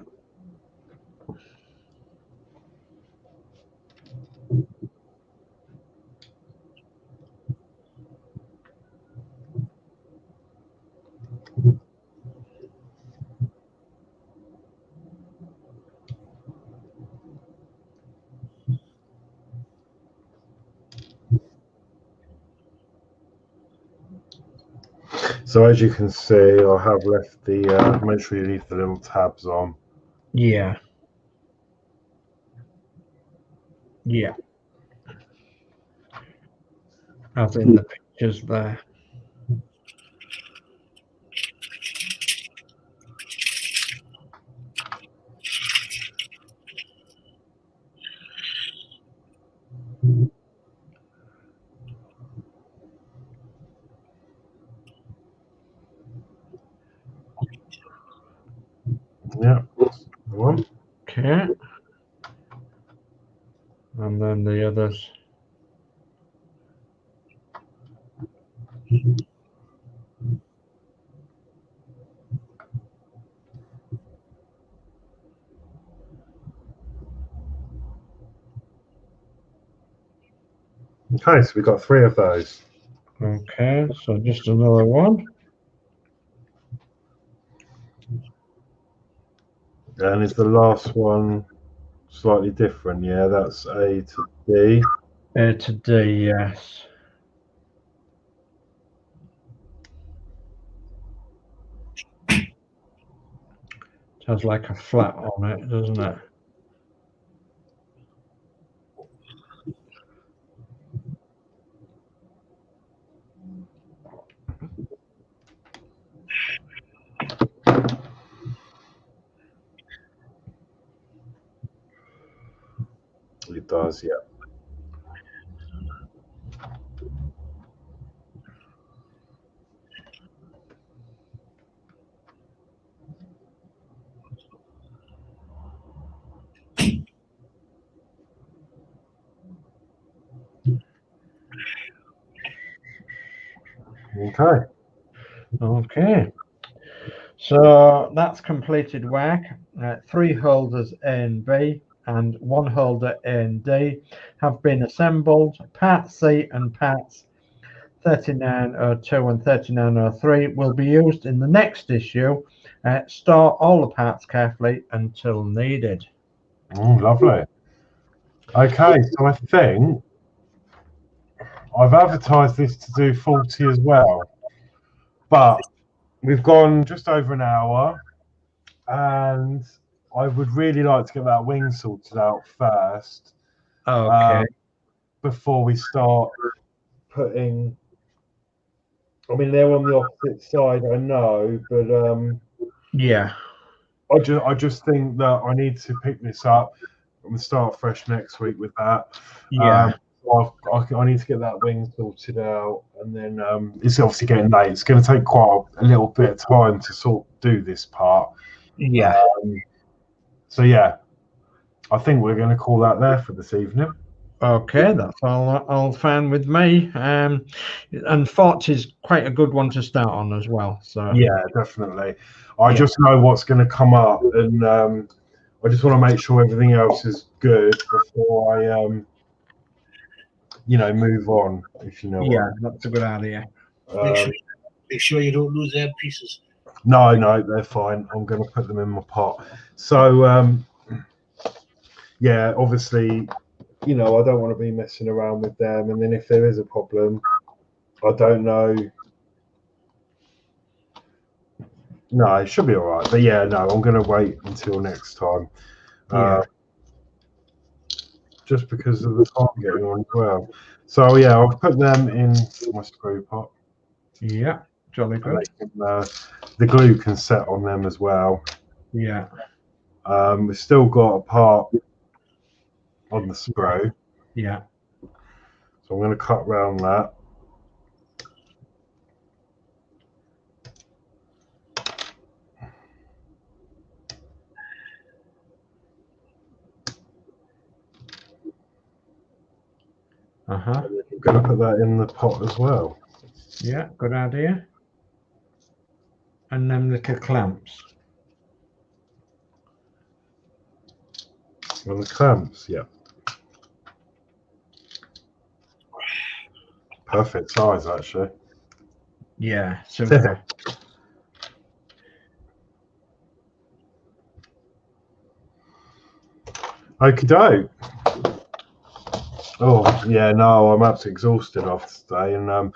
So as you can see, I have left the, make sure you leave the little tabs on. Yeah. Yeah. As in the pictures there. and then the others. Okay, so we've got 3 of those. Okay, so just another one. And is the last one slightly different? Yeah, that's A to D. A to D, yes. It has like a flat on it, doesn't it? It does, yeah. Okay. Okay. So that's completed work. 3 holders A and B and 1 holder A and D have been assembled. Part C and parts 3902 and 3903 will be used in the next issue. Store all the parts carefully until needed. Lovely. Okay, so I think I've advertised this to do 40 as well, but we've gone just over an hour, and I would really like to get that wing sorted out first. Okay. Before we start putting, I mean, they're on the opposite side, I know, but Yeah. I just think that I need to pick this up and start fresh next week with that. Yeah. I need to get that wing sorted out, and then it's obviously getting late. It's going to take quite a little bit of time to do this part. Yeah. So yeah, I think we're going to call that there for this evening. Okay, that's all fine with me. And 40 is quite a good one to start on as well. So yeah, definitely. I just know what's going to come up, and I just want to make sure everything else is good before I move on. If you know. Yeah, that's a good idea. Make sure you don't lose their pieces. No, they're fine. I'm going to put them in my pot. So yeah, obviously, I don't want to be messing around with them, and then if there is a problem, I don't know. No, it should be all right. But yeah, no, I'm going to wait until next time. Yeah. Just because of the time getting on as well. So yeah, I'll put them in my screw pot. Yeah, jolly good. The glue can set on them as well. Yeah. We've still got a part on the screw. Yeah. So I'm going to cut around that. Uh-huh. I'm going to put that in the pot as well. Yeah, good idea. And then little clamps. Well, the clamps, yeah. Perfect size, actually. Yeah, super. Okie doke. Oh yeah, no, I'm absolutely exhausted after today, and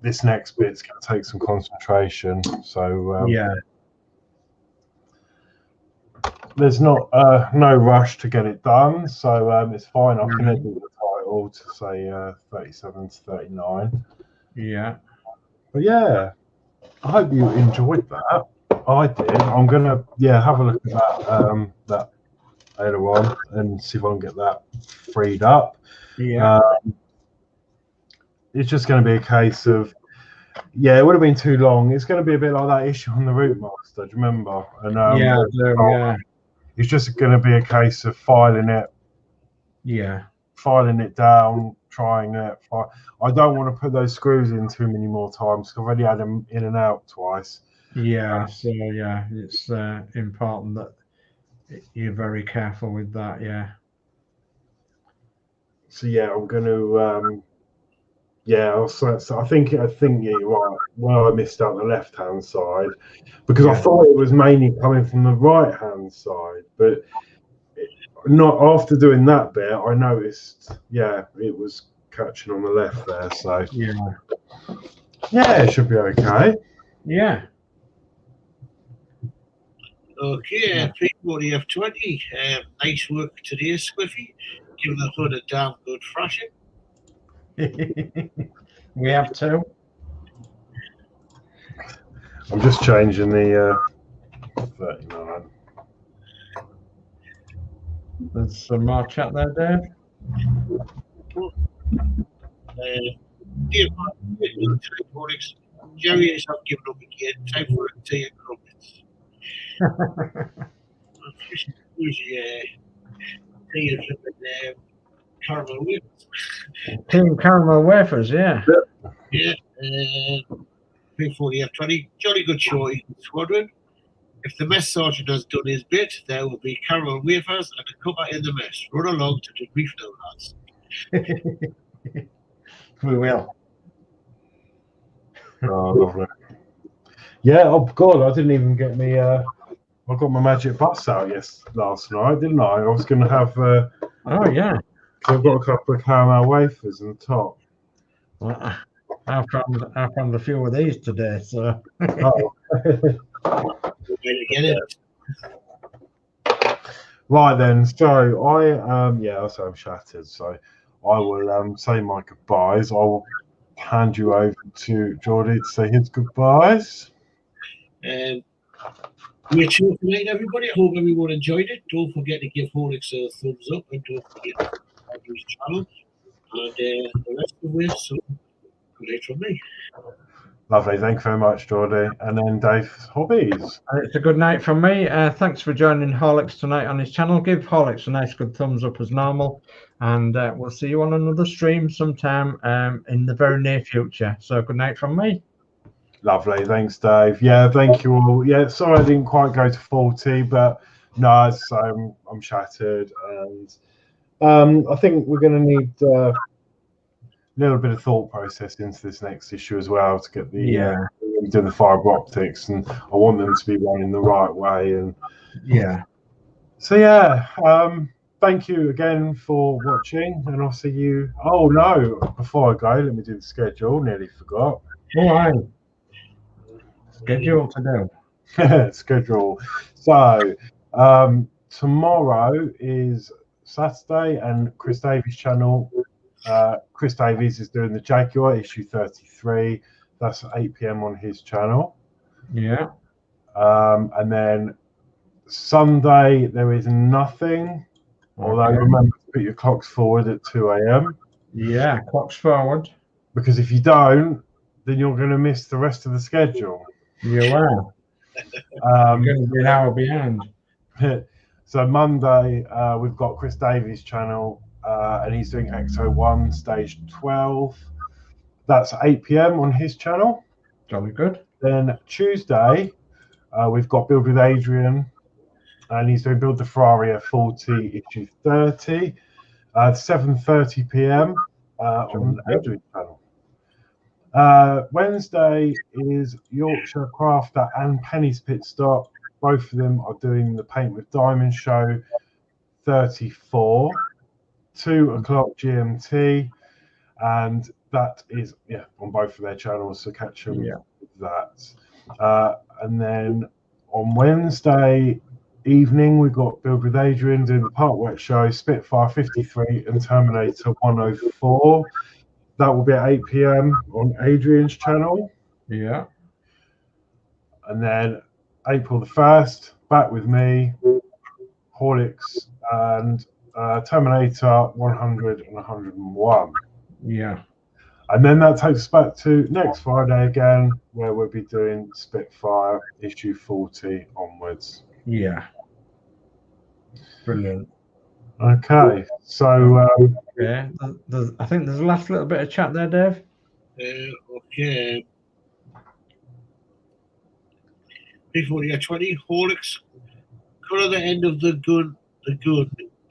this next bit's going to take some concentration. So yeah, there's no rush to get it done. So it's fine. I can edit the title to say 37 to 39. Yeah. But yeah, I hope you enjoyed that. I did. I'm gonna have a look at that later on and see if I can get that freed up. Yeah. It's just going to be a case of, it would have been too long. It's going to be a bit like that issue on the Routemaster, do you remember? And yeah. it's just going to be a case of filing it Yeah. filing it down, trying it. I don't want to put those screws in too many more times because I've already had them in and out twice. Yeah. So yeah, it's important that you're very careful with that. Yeah. So yeah, I'm going to. Yeah, so I think you're right. Well, I missed out the left-hand side because I Yeah. thought it was mainly coming from the right-hand side, but not after doing that bit. I noticed, yeah, it was catching on the left there. So Yeah. it should be okay. Yeah. Okay, P40 F20. Nice work today, Squiffy. Give the hood a damn good thrashing. We have to. I'm just changing the 39. There's some more chat there, Dave. Dear Horlicks, Jerry has not given up again. Time for a tea and crumpets. Tea and caramel wafers. Team caramel wafers, yeah. Yeah, P40 F20. Jolly good show, Squadron. If the mess sergeant has done his bit, there will be caramel wafers and a cuppa in the mess. Run along to the brief now, lads. We will. Oh, lovely. Yeah, oh god, I didn't even get me. I got my magic bus out last night, didn't I? I was going to have. Oh yeah. I've got a couple of caramel wafers on the top. Well, I found a few of these today, so. Oh. Get it. Right then, so I'm shattered. So I will say my goodbyes. I will hand you over to Geordie to say his goodbyes. Great show tonight, everybody. I hope everyone enjoyed it. Don't forget to give Horlicks a thumbs up and don't forget to subscribe to his channel. And the rest of it, so good night from me. Lovely, thank you very much, Geordie. And then Dave's hobbies. It's a good night from me. Thanks for joining Horlicks tonight on his channel. Give Horlicks a nice good thumbs up as normal. And we'll see you on another stream sometime in the very near future. So good night from me. Lovely, thanks, Dave. Yeah, thank you all. Yeah, sorry I didn't quite go to 40, but no, I'm shattered. And I think we're going to need a little bit of thought process into this next issue as well to get the do the fibre optics, and I want them to be running the right way. And so thank you again for watching, and I'll see you. Oh no, before I go, let me do the schedule. Nearly forgot. All right. Schedule to do. Schedule. So tomorrow is Saturday, and Chris Davies' channel. Chris Davies is doing the Jaguar issue 33. That's at 8 p.m. on his channel. Yeah. And then Sunday there is nothing. Although remember to put your clocks forward at 2 a.m. Yeah, clocks forward. Because if you don't, then you're going to miss the rest of the schedule. You are. You're going to be an hour behind. So Monday we've got Chris Davies' channel, and he's doing XO1 stage 12. That's 8 p.m. on his channel. Jolly good. Then Tuesday we've got Build with Adrian, and he's doing Build the Ferrari F40 issue 30, 7:30 p.m. on Adrian's channel. Wednesday is Yorkshire Crafter and Penny's Pit Stop. Both of them are doing the Paint with Diamond show 34, 2 o'clock GMT, and that is on both of their channels, so catch them with that. And then on Wednesday evening we've got Build with Adrian doing the Part Wet show, Spitfire 53 and Terminator 104. That will be at 8 p.m. on Adrian's channel. Yeah. And then April the 1st, back with me, Horlicks, and Terminator 100 and 101. Yeah. And then that takes us back to next Friday again, where we'll be doing Spitfire issue 40 onwards. Yeah. Brilliant. Okay, so Yeah, I think there's a last little bit of chat there, Dave. Okay. P40 Horlicks. Colour the end of the gun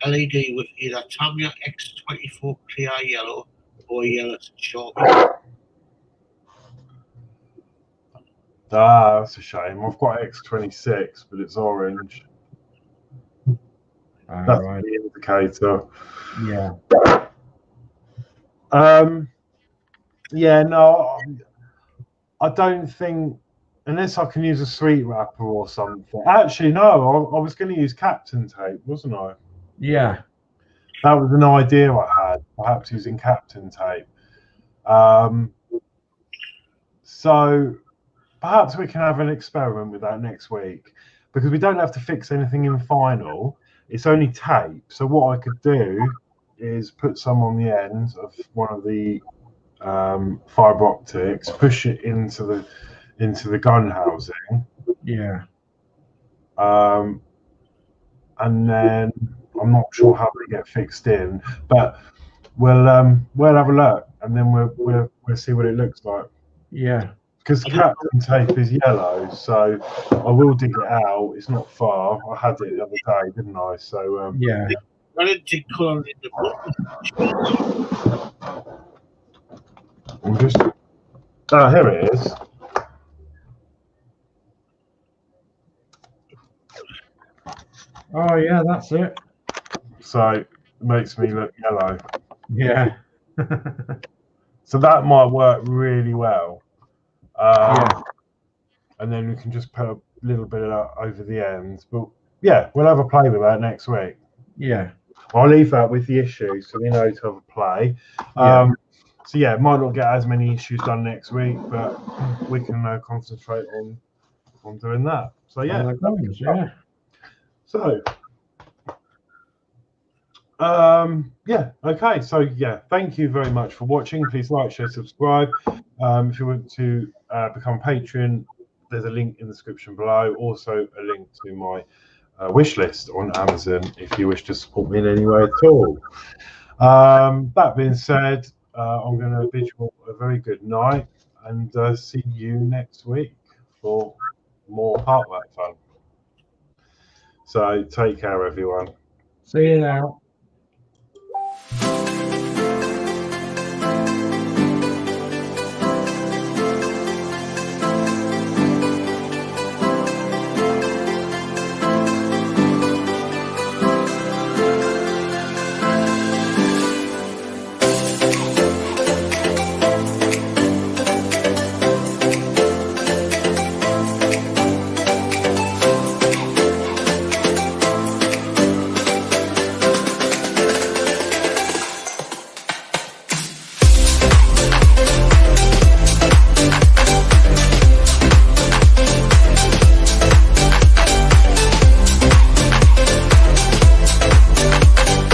LED with either Tamiya X24 clear yellow or yellow Sharpie. that's a shame. I've got X26, but it's orange. That's Right. the indicator. Yeah. Yeah, no, I don't think, unless I can use a sweet wrapper or something. Actually, no, I was going to use Captain tape, wasn't I? Yeah. That was an idea I had, perhaps using Captain tape. So perhaps we can have an experiment with that next week, because we don't have to fix anything in final. It's only tape. So what I could do is put some on the end of one of the fiber optics, push it into the gun housing. Yeah. And then I'm not sure how they get fixed in, but we'll have a look, and then we'll see what it looks like. Yeah. Because Captain tape is yellow, so I will dig it out. It's not far. I had it the other day, didn't I? So Yeah. I didn't take colour in the book. I'm just. Oh, here it is. Oh yeah, that's it. So it makes me look yellow. Yeah. So that might work really well. Yeah. And then we can just put a little bit of that over the ends. But yeah, we'll have a play with that next week. Yeah. I'll leave that with the issues so we know to have a play. Yeah. So yeah, might not get as many issues done next week, but we can concentrate on doing that. So yeah. Yeah. So yeah, okay. So yeah, thank you very much for watching. Please like, share, subscribe. If you want to become a patron, there's a link in the description below. Also a link to my wish list on Amazon if you wish to support me in any way at all. That being said, I'm going to bid you a very good night, and see you next week for more Parkback fun. So take care, everyone. See you now.